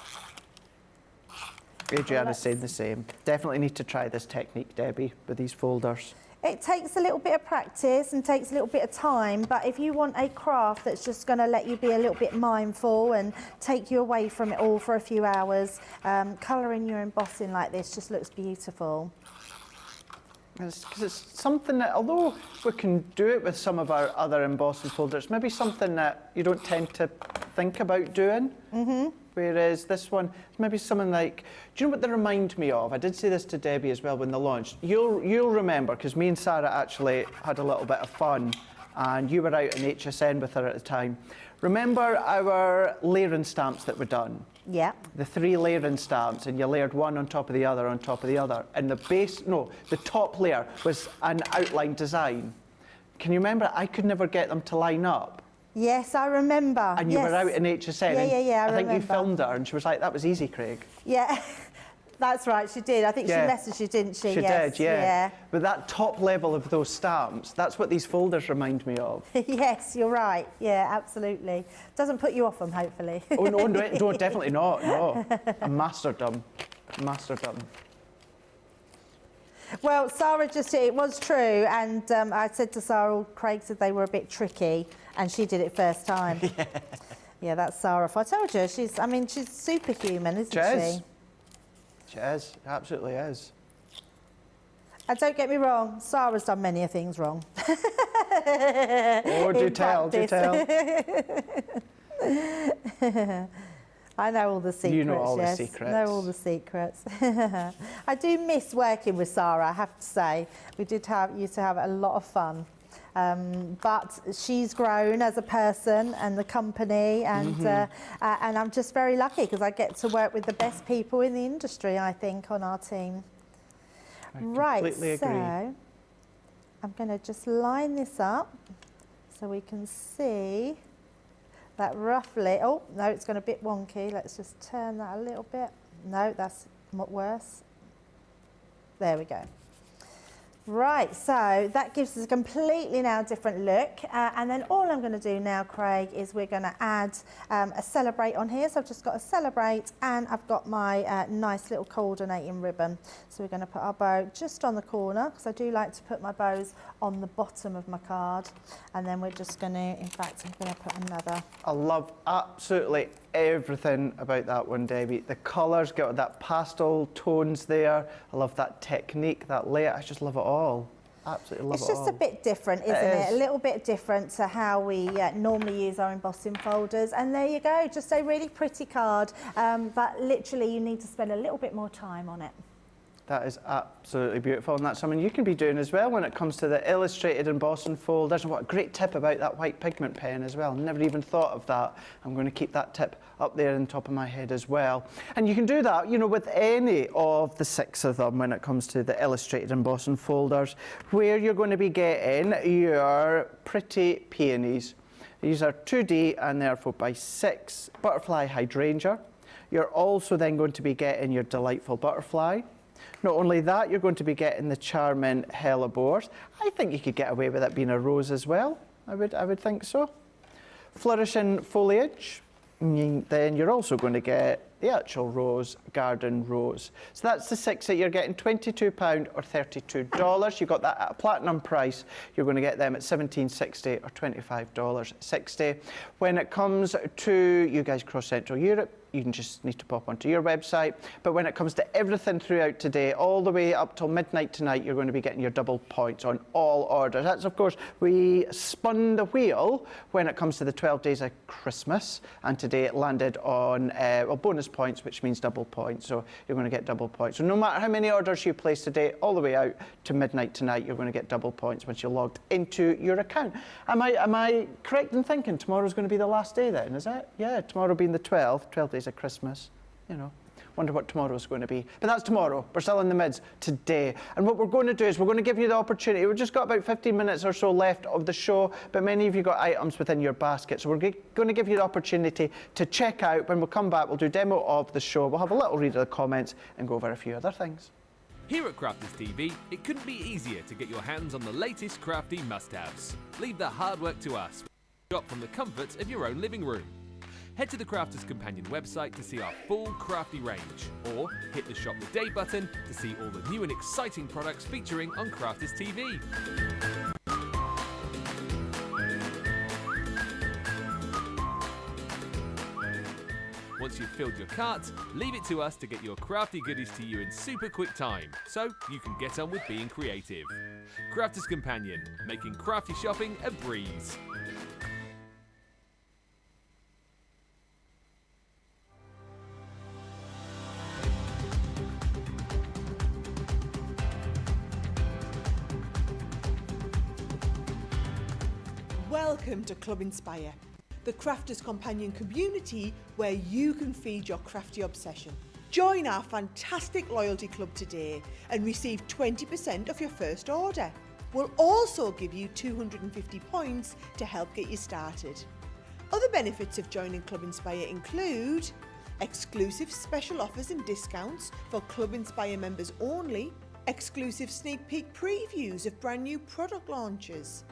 Adriana's saying the same. Definitely need to try this technique, Debbie, with these folders. It takes a little bit of practice and takes a little bit of time, but if you want a craft that's just going to let you be a little bit mindful and take you away from it all for a few hours, colouring your embossing like this just looks beautiful. Because it's something that, although we can do it with some of our other embossing folders, maybe something that you don't tend to think about doing. Whereas this one, maybe something like, do you know what they remind me of? I did say this to Debbie as well when they launched. You'll remember, because me and Sarah actually had a little bit of fun, and you were out in HSN with her at the time. Remember our layering stamps that were done? Yeah. The 3 layering stamps, and you layered one on top of the other on top of the other. And the top layer was an outline design. Can you remember? I could never get them to line up. Yes, I remember. And you were out in HSN. Yeah, I think remember. you filmed her, and she was like, that was easy, Craig. Yeah, that's right, she did. I think she messaged you, didn't she? She yes, did, yeah. But that top level of those stamps, that's what these folders remind me of. Yes, you're right. Yeah, absolutely. Doesn't put you off them, hopefully. Oh, no, definitely not, no. I mastered them. Well, Sarah it was true, and I said to Sarah, Craig said they were a bit tricky, and she did it first time. Yeah, that's Sarah. If I told you, she's superhuman, isn't she? She is, absolutely is. And don't get me wrong, Sarah's done many things wrong. Oh, do tell. I know all the secrets. You know all yes. the secrets. Know all the secrets. I do miss working with Sarah, I have to say. We used to have a lot of fun. But she's grown as a person and the company, and I'm just very lucky because I get to work with the best people in the industry, I think, on our team. Right, completely agree. so I'm going to just line this up so we can see that roughly. Oh, no, it's gone a bit wonky. Let's just turn that a little bit. No, that's worse. There we go. Right, so that gives us a completely now different look. And then all I'm going to do now, Craig, is we're going to add a celebrate on here. So I've just got a celebrate, and I've got my nice little coordinating ribbon. So we're going to put our bow just on the corner, because I do like to put my bows on the bottom of my card. And then we're just going to, in fact, I'm going to put another. I love absolutely everything about that one, Debbie. The colours, got that pastel tones there. I love that technique, that layout. I just love it all. Absolutely love it all. It's just a bit different, isn't it? A little bit different to how we normally use our embossing folders. And there you go, just a really pretty card. But literally, you need to spend a little bit more time on it. That is absolutely beautiful, and that's something you can be doing as well when it comes to the illustrated embossing folders. And what a great tip about that white pigment pen as well. Never even thought of that. I'm going to keep that tip up there on top of my head as well. And you can do that, you know, with any of the 6 of them when it comes to the illustrated embossing folders, where you're going to be getting your pretty peonies. These are 2D and they're 4x6 butterfly hydrangea. You're also then going to be getting your delightful butterfly. Not only that, you're going to be getting the charming hellebores. I think you could get away with it being a rose as well. I would think so. Flourishing foliage. Then you're also going to get the actual rose, garden rose. So that's the 6 that you're getting, £22 or $32. You got that at a platinum price. You're going to get them at $17.60 or $25.60. When it comes to you guys across Central Europe, you can just need to pop onto your website. But when it comes to everything throughout today, all the way up till midnight tonight, you're going to be getting your double points on all orders. That's, of course, we spun the wheel when it comes to the 12 days of Christmas. And today it landed on bonus points, which means double points. So you're going to get double points. So no matter how many orders you place today, all the way out to midnight tonight, you're going to get double points once you're logged into your account. Am I correct in thinking tomorrow's going to be the last day then, is it? Yeah, tomorrow being the 12th, 12 days of Christmas, you know. Wonder what tomorrow's going to be. But that's tomorrow. We're still in the mids today. And what we're going to do is we're going to give you the opportunity. We've just got about 15 minutes or so left of the show, but many of you got items within your basket. So we're going to give you the opportunity to check out. When we come back, we'll do a demo of the show. We'll have a little read of the comments and go over a few other things. Here at Crafters TV, it couldn't be easier to get your hands on the latest crafty must-haves. Leave the hard work to us. Shop from the comforts of your own living room. Head to the Crafters Companion website to see our full crafty range, or hit the Shop the Day button to see all the new and exciting products featuring on Crafters TV. Once you've filled your cart, leave it to us to get your crafty goodies to you in super quick time, so you can get on with being creative. Crafters Companion, making crafty shopping a breeze. Welcome to Club Inspire, the Crafters Companion community where you can feed your crafty obsession. Join our fantastic loyalty club today and receive 20% off your first order. We'll also give you 250 points to help get you started. Other benefits of joining Club Inspire include exclusive special offers and discounts for Club Inspire members only, exclusive sneak peek previews of brand new product launches.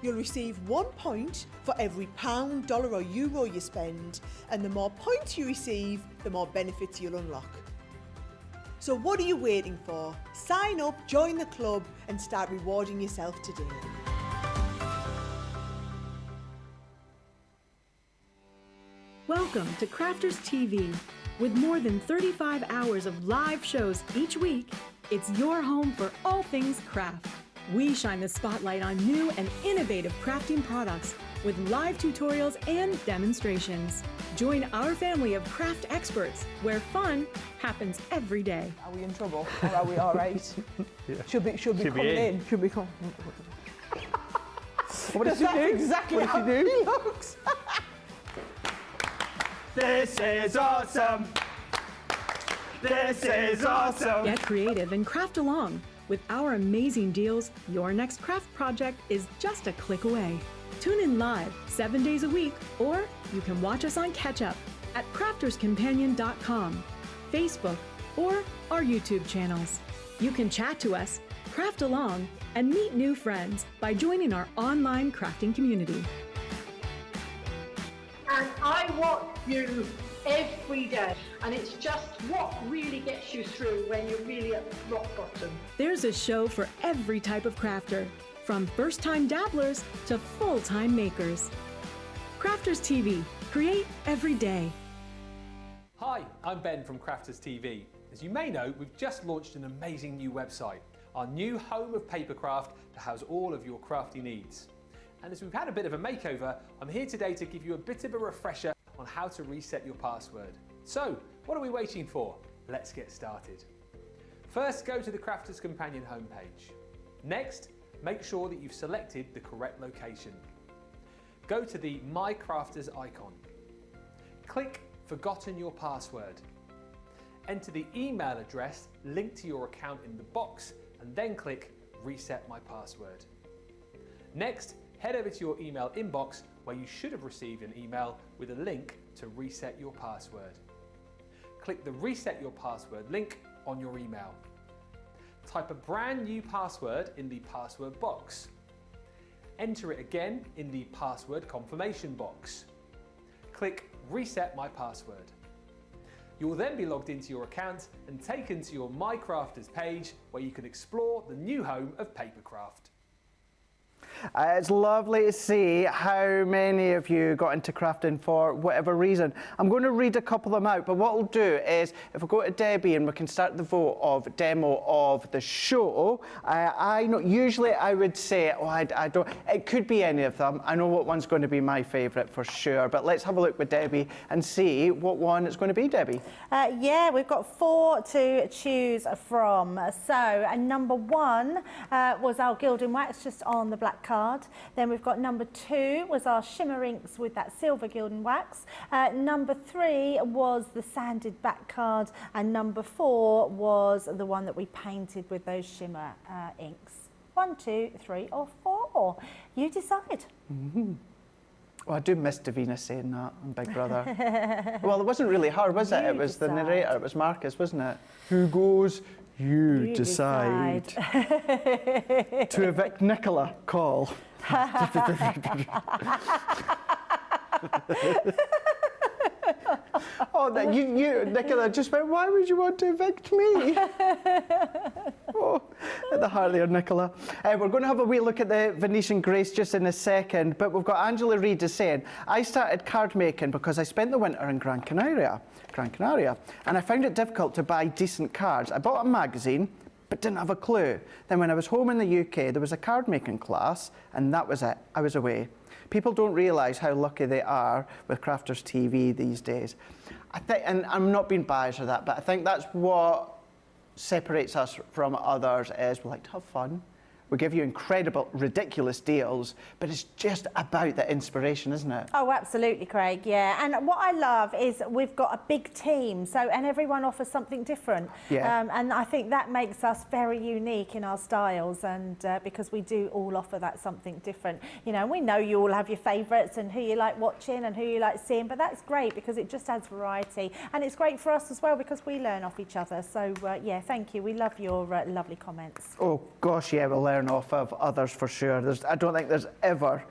You'll receive 1 point for every pound, dollar or euro you spend, and the more points you receive, the more benefits you'll unlock. So what are you waiting for? Sign up, join the club and start rewarding yourself today. Welcome to Crafters TV. With more than 35 hours of live shows each week, it's your home for all things craft. We shine the spotlight on new and innovative crafting products with live tutorials and demonstrations. Join our family of craft experts where fun happens every day. Are we in trouble or are we all right? Yeah. Should be coming in. Should be coming. What does she do? Exactly how he looks. This is awesome. This is awesome. Get creative and craft along. With our amazing deals, your next craft project is just a click away. Tune in live 7 days a week, or you can watch us on Catch Up at crafterscompanion.com, Facebook, or our YouTube channels. You can chat to us, craft along, and meet new friends by joining our online crafting community. And I watch you every day, and it's just what really gets you through when you're really at rock bottom. There's a show for every type of crafter, from first-time dabblers to full-time makers. Crafters TV, create every day. Hi, I'm Ben from Crafters TV. As you may know, we've just launched an amazing new website, our new home of papercraft to house all of your crafty needs. And as we've had a bit of a makeover, I'm here today to give you a bit of a refresher on how to reset your password. So, what are we waiting for? Let's get started. First, go to the Crafters Companion homepage. Next, make sure that you've selected the correct location. Go to the My Crafters icon. Click Forgotten Your Password. Enter the email address linked to your account in the box and then click Reset My Password. Next, head over to your email inbox where you should have received an email with a link to reset your password. Click the Reset Your Password link on your email. Type a brand new password in the password box. Enter it again in the password confirmation box. Click Reset My Password. You will then be logged into your account and taken to your My Crafters page where you can explore the new home of papercraft. It's lovely to see how many of you got into crafting for whatever reason. I'm going to read a couple of them out, but what we'll do is, if we go to Debbie and we can start the vote of demo of the show, I know usually I would say, oh, I don't, it could be any of them. I know what one's going to be my favourite for sure, but let's have a look with Debbie and see what one it's going to be, Debbie. Yeah, we've got 4 to choose from. So, and number 1 was our gilding wax, just on the black card. Then we've got number 2 was our Shimmer inks with that silver gilding wax. Number 3 was the sanded back card, and number 4 was the one that we painted with those Shimmer inks. 1, 2, 3 or 4. You decide. Well, I do miss Davina saying that on Big Brother. Well, it wasn't really her, was it? It was the narrator, it was Marcus, wasn't it? Who goes, you decide. To evict Nicola, call. Oh, you, Nicola, just went, why would you want to evict me? Oh, at the heart there, Nicola. We're going to have a wee look at the Venetian Grace just in a second, but we've got Angela Reid is saying, I started card making because I spent the winter in Gran Canaria, and I found it difficult to buy decent cards. I bought a magazine, but didn't have a clue. Then when I was home in the UK, there was a card making class, and that was it. I was away. People don't realise how lucky they are with Crafters TV these days. I think, and I'm not being biased or that, but I think that's what separates us from others is we like to have fun. We give you incredible, ridiculous deals, but it's just about the inspiration, isn't it? Oh, absolutely, Craig, yeah. And what I love is we've got a big team, and everyone offers something different. Yeah. And I think that makes us very unique in our styles, and because we do all offer that something different. You know, we know you all have your favourites and who you like watching and who you like seeing, but that's great because it just adds variety. And it's great for us as well because we learn off each other. So, yeah, thank you. We love your lovely comments. Oh, gosh, yeah, we'll learn off of others for sure. I don't think there's ever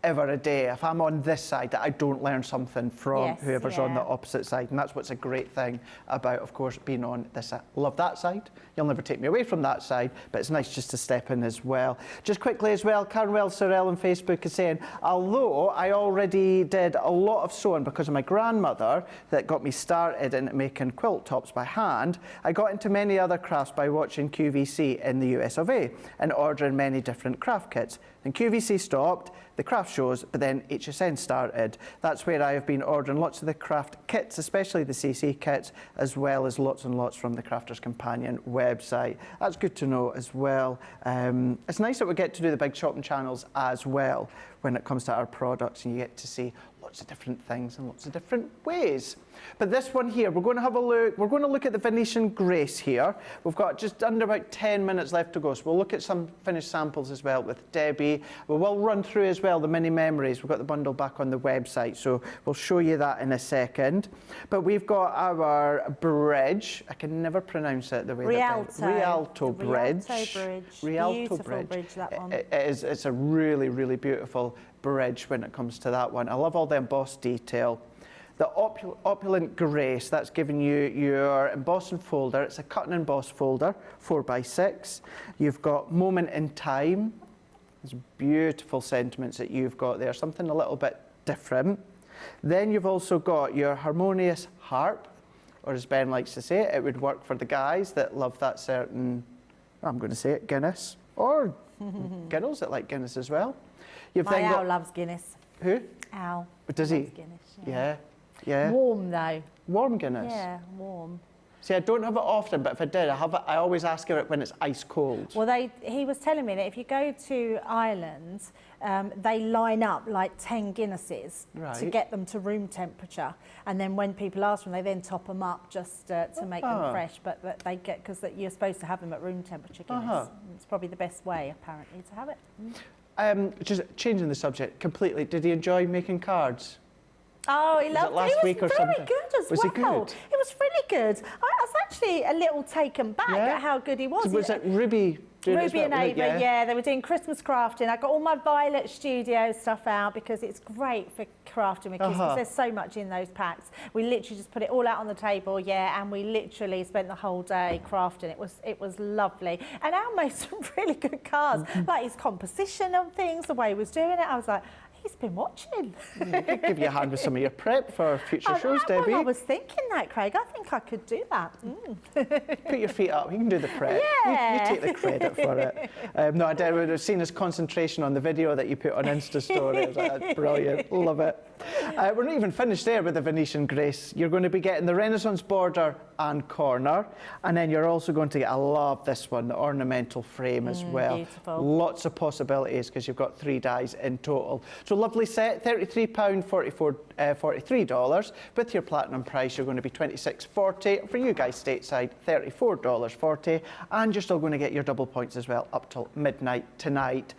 a day, if I'm on this side, that I don't learn something from whoever's on the opposite side. And that's what's a great thing about, of course, being on this side. Love that side. You'll never take me away from that side, but it's nice just to step in as well. Just quickly as well, Carnwell Sorrell on Facebook is saying, although I already did a lot of sewing because of my grandmother that got me started in making quilt tops by hand, I got into many other crafts by watching QVC in the US of A and ordering many different craft kits. Then QVC stopped, the craft shows, but then HSN started. That's where I have been ordering lots of the craft kits, especially the CC kits, as well as lots and lots from the Crafters Companion website. That's good to know as well. It's nice that we get to do the big shopping channels as well when it comes to our products, and you get to see lots of different things in lots of different ways. But this one here, we're going to have a look. We're going to look at the Venetian Grace here. We've got just under about 10 minutes left to go, so we'll look at some finished samples as well with Debbie. We will run through as well the mini memories. We've got the bundle back on the website, so we'll show you that in a second. But we've got our bridge. I can never pronounce it the way Rialto bridge. Rialto bridge, that one. It's a really, really beautiful bridge when it comes to that one. I love all the embossed detail. The Opulent Grace, that's giving you your embossing folder. It's a cut and emboss folder, 4x6. You've got Moment in Time. There's beautiful sentiments that you've got there, something a little bit different. Then you've also got your Harmonious Harp, or as Ben likes to say it, it would work for the guys that love that certain, I'm going to say it, Guinness, or girls that like Guinness as well. My Al loves Guinness. Who? Al. Does he? Guinness, yeah. Yeah. Warm though. Warm Guinness? Yeah, warm. See, I don't have it often, but if I did, I always ask her it when it's ice cold. Well, he was telling me that if you go to Ireland, they line up like 10 Guinnesses to get them to room temperature. And then when people ask them, they then top them up just to make them fresh. But they get, because you're supposed to have them at room temperature Guinness. It's probably the best way, apparently, to have it. Just changing the subject completely, did he enjoy making cards? Oh, he loved it. Last week or something? He was very good as well. Was he good? It was really good. I was actually a little taken back at how good he was. So was it Ruby? Ruby and Ava, yeah, they were doing Christmas crafting. I got all my Violet Studio stuff out because it's great for crafting with kids because there's so much in those packs. We literally just put it all out on the table, and we literally spent the whole day crafting. It was lovely. And Al made some really good cards, like his composition of things, the way he was doing it. I was like, Debbie's been watching. Yeah, could give you a hand with some of your prep for future shows, Debbie. I was thinking that, Craig. I think I could do that. Put your feet up. You can do the prep. Yeah. You take the credit for it. No, I would have seen his concentration on the video that you put on Insta Story. I was like, that's brilliant. Love it. We're not even finished there with the Venetian Grace. You're going to be getting the Renaissance border and corner, and then you're also going to get, I love this one, the ornamental frame as well. Beautiful. Lots of possibilities because you've got 3 dies in total. So lovely set, £33, $43. With your platinum price, you're going to be $26.40. For you guys stateside, $34.40. And you're still going to get your double points as well up till midnight tonight.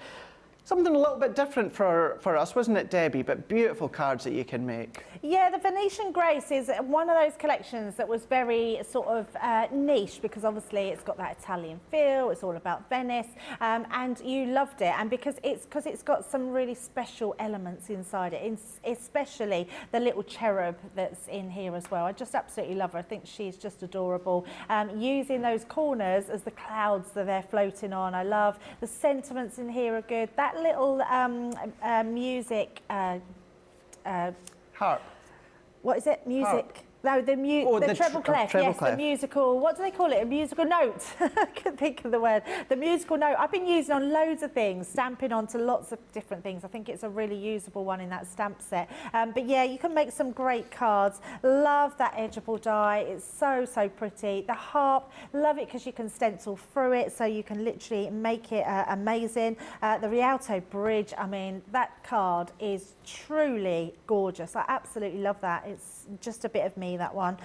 Something a little bit different for us, wasn't it, Debbie? But beautiful cards that you can make. Yeah, the Venetian Grace is one of those collections that was very sort of niche, because obviously it's got that Italian feel, it's all about Venice, and you loved it. And because it's got some really special elements inside it, especially the little cherub that's in here as well. I just absolutely love her. I think she's just adorable. Using those corners as the clouds that they're floating on. I love the sentiments in here are good. That little music Harp. What is it? Music. Harp. No, the treble clef. Treble yes, clef. the musical. What do they call it? A musical note. I couldn't think of the word. The musical note. I've been using on loads of things, stamping onto lots of different things. I think it's a really usable one in that stamp set. But yeah, you can make some great cards. Love that edgeable die. It's so pretty. The harp. Love it because you can stencil through it, so you can literally make it amazing. The Rialto bridge. I mean, that card is truly gorgeous. I absolutely love that. It's just a bit of me, that one.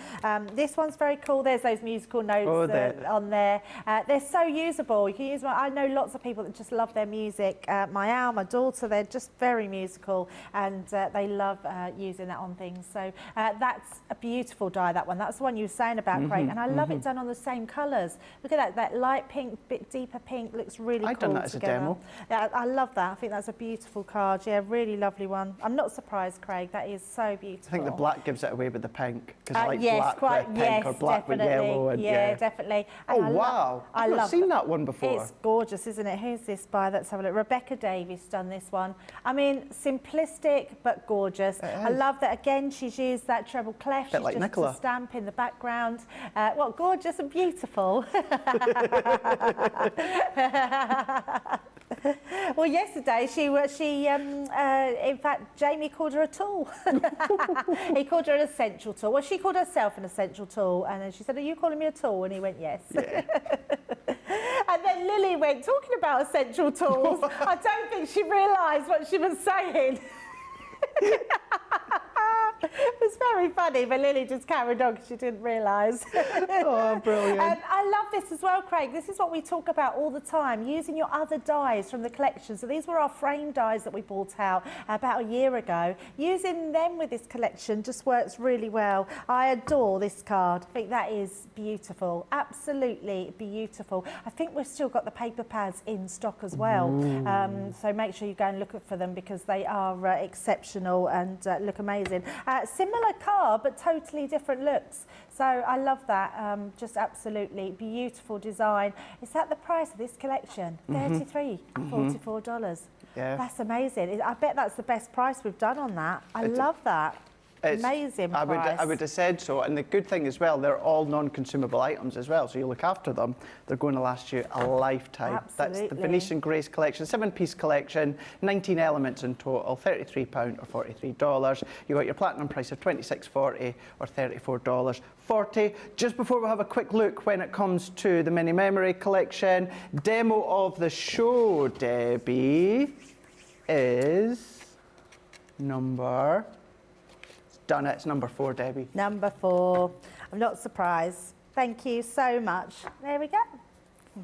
This one's very cool. There's those musical notes on there. They're so usable. You can use them. I know lots of people that just love their music. My daughter, they're just very musical, and they love using that on things. So that's a beautiful die, that one. That's the one you were saying about, Craig, and I love it done on the same colours. Look at that light pink, bit deeper pink, looks really cool. I've done that together. as a demo. Yeah, I love that. I think that's a beautiful card. Yeah, really lovely one. I'm not surprised, Craig. That is so beautiful. I think the black gives it away with the pink, because I like yes, black with pink or black with yellow. And, yeah, definitely. And oh, wow. I've not seen that one before. It's gorgeous, isn't it? Who's this by? Let's have a look. Rebecca Davies done this one. I mean, simplistic but gorgeous. I love that, again, she's used that treble clef. She's like just Nicola. a stamp in the background. Well, gorgeous and beautiful. Well, yesterday in fact, Jamie called her a tool. He called her an essential tool. Well, she called herself an essential tool, and then she said, "Are you calling me a tool?" And he went, "Yes." Yeah. And then Lily went, talking about essential tools. I don't think she realised what she was saying. It was very funny, but Lily just carried on because she didn't realise. Oh, brilliant. I love this as well, Craig. This is what we talk about all the time, using your other dies from the collection. So these were our frame dies that we brought out about a year ago. Using them with this collection just works really well. I adore this card. I think that is beautiful, absolutely beautiful. I think we've still got the paper pads in stock as well. So make sure you go and look for them, because they are exceptional and look amazing. Similar card, but totally different looks. So I love that. Just absolutely beautiful design. Is that the price of this collection? $33, $44. Yeah. That's amazing. I bet that's the best price we've done on that. I love that. Amazing price. I would have said so. And the good thing as well, they're all non-consumable items as well. So you look after them, they're going to last you a lifetime. Absolutely. That's the Venetian Grace collection, 7-piece collection, 19 elements in total, £33 or $43. You got your platinum price of $26.40 or $34.40. Just before we have a quick look when it comes to the mini memory collection, demo of the show, Debbie, is number... Done it. It's number 4, Debbie. Number 4. I'm not surprised. Thank you so much. There we go.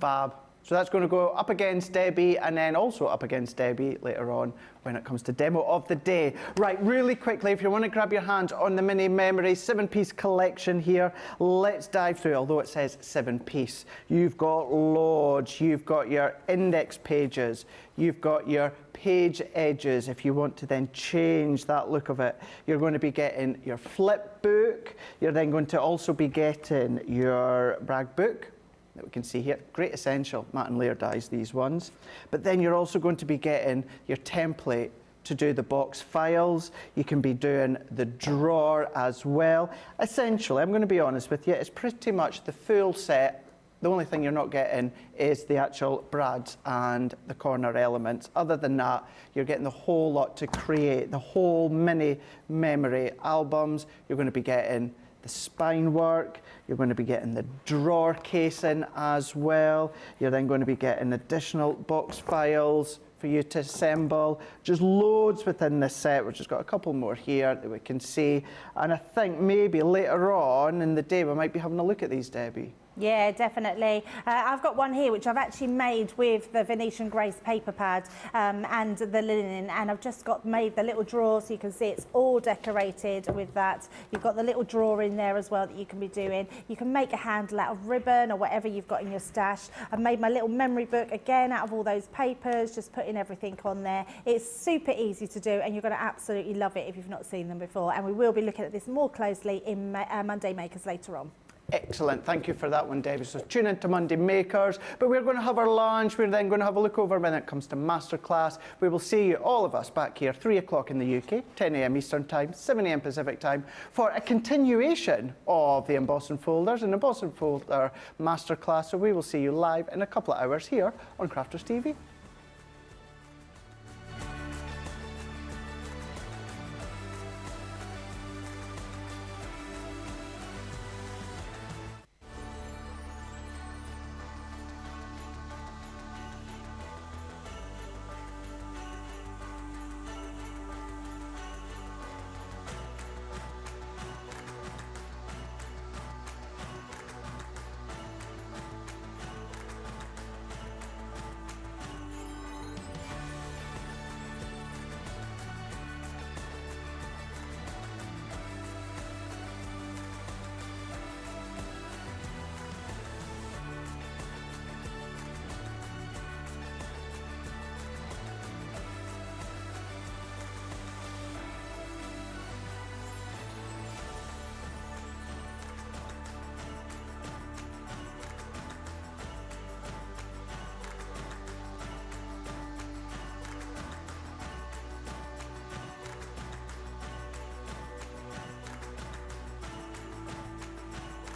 Fab. So that's going to go up against Debbie, and then also up against Debbie later on when it comes to demo of the day. Right, really quickly, if you want to grab your hands on the mini memory 7-piece collection here, let's dive through. Although it says 7-piece, you've got loads. You've got your index pages. You've got your page edges if you want to then change that look of it. You're going to be getting your flip book. You're then going to also be getting your brag book that we can see here. Great essential. Matt and Laird dies these ones. But then you're also going to be getting your template to do the box files. You can be doing the drawer as well. Essentially, I'm going to be honest with you, it's pretty much the full set. The only thing you're not getting is the actual brads and the corner elements. Other than that, you're getting the whole lot to create the whole mini memory albums. You're going to be getting the spine work. You're going to be getting the drawer casing as well. You're then going to be getting additional box files for you to assemble. Just loads within this set. We've just got a couple more here that we can see. And I think maybe later on in the day we might be having a look at these, Debbie. Yeah, definitely. I've got one here which I've actually made with the Venetian Grace paper pad and the linen, and I've just made the little drawer, so you can see it's all decorated with that. You've got the little drawer in there as well that you can be doing. You can make a handle out of ribbon or whatever you've got in your stash. I've made my little memory book again out of all those papers, just putting everything on there. It's super easy to do, and you're going to absolutely love it if you've not seen them before. And we will be looking at this more closely in Monday Makers later on. Excellent, thank you for that one, Debbie. So tune in to Monday Makers, but we're going to have our lunch. We're then going to have a look over when it comes to Masterclass. We will see you, all of us, back here 3 o'clock in the UK, 10 a.m. Eastern Time, 7 a.m. Pacific Time, for a continuation of the Embossing Folders and Embossing Folder Masterclass. So we will see you live in a couple of hours here on Crafters TV.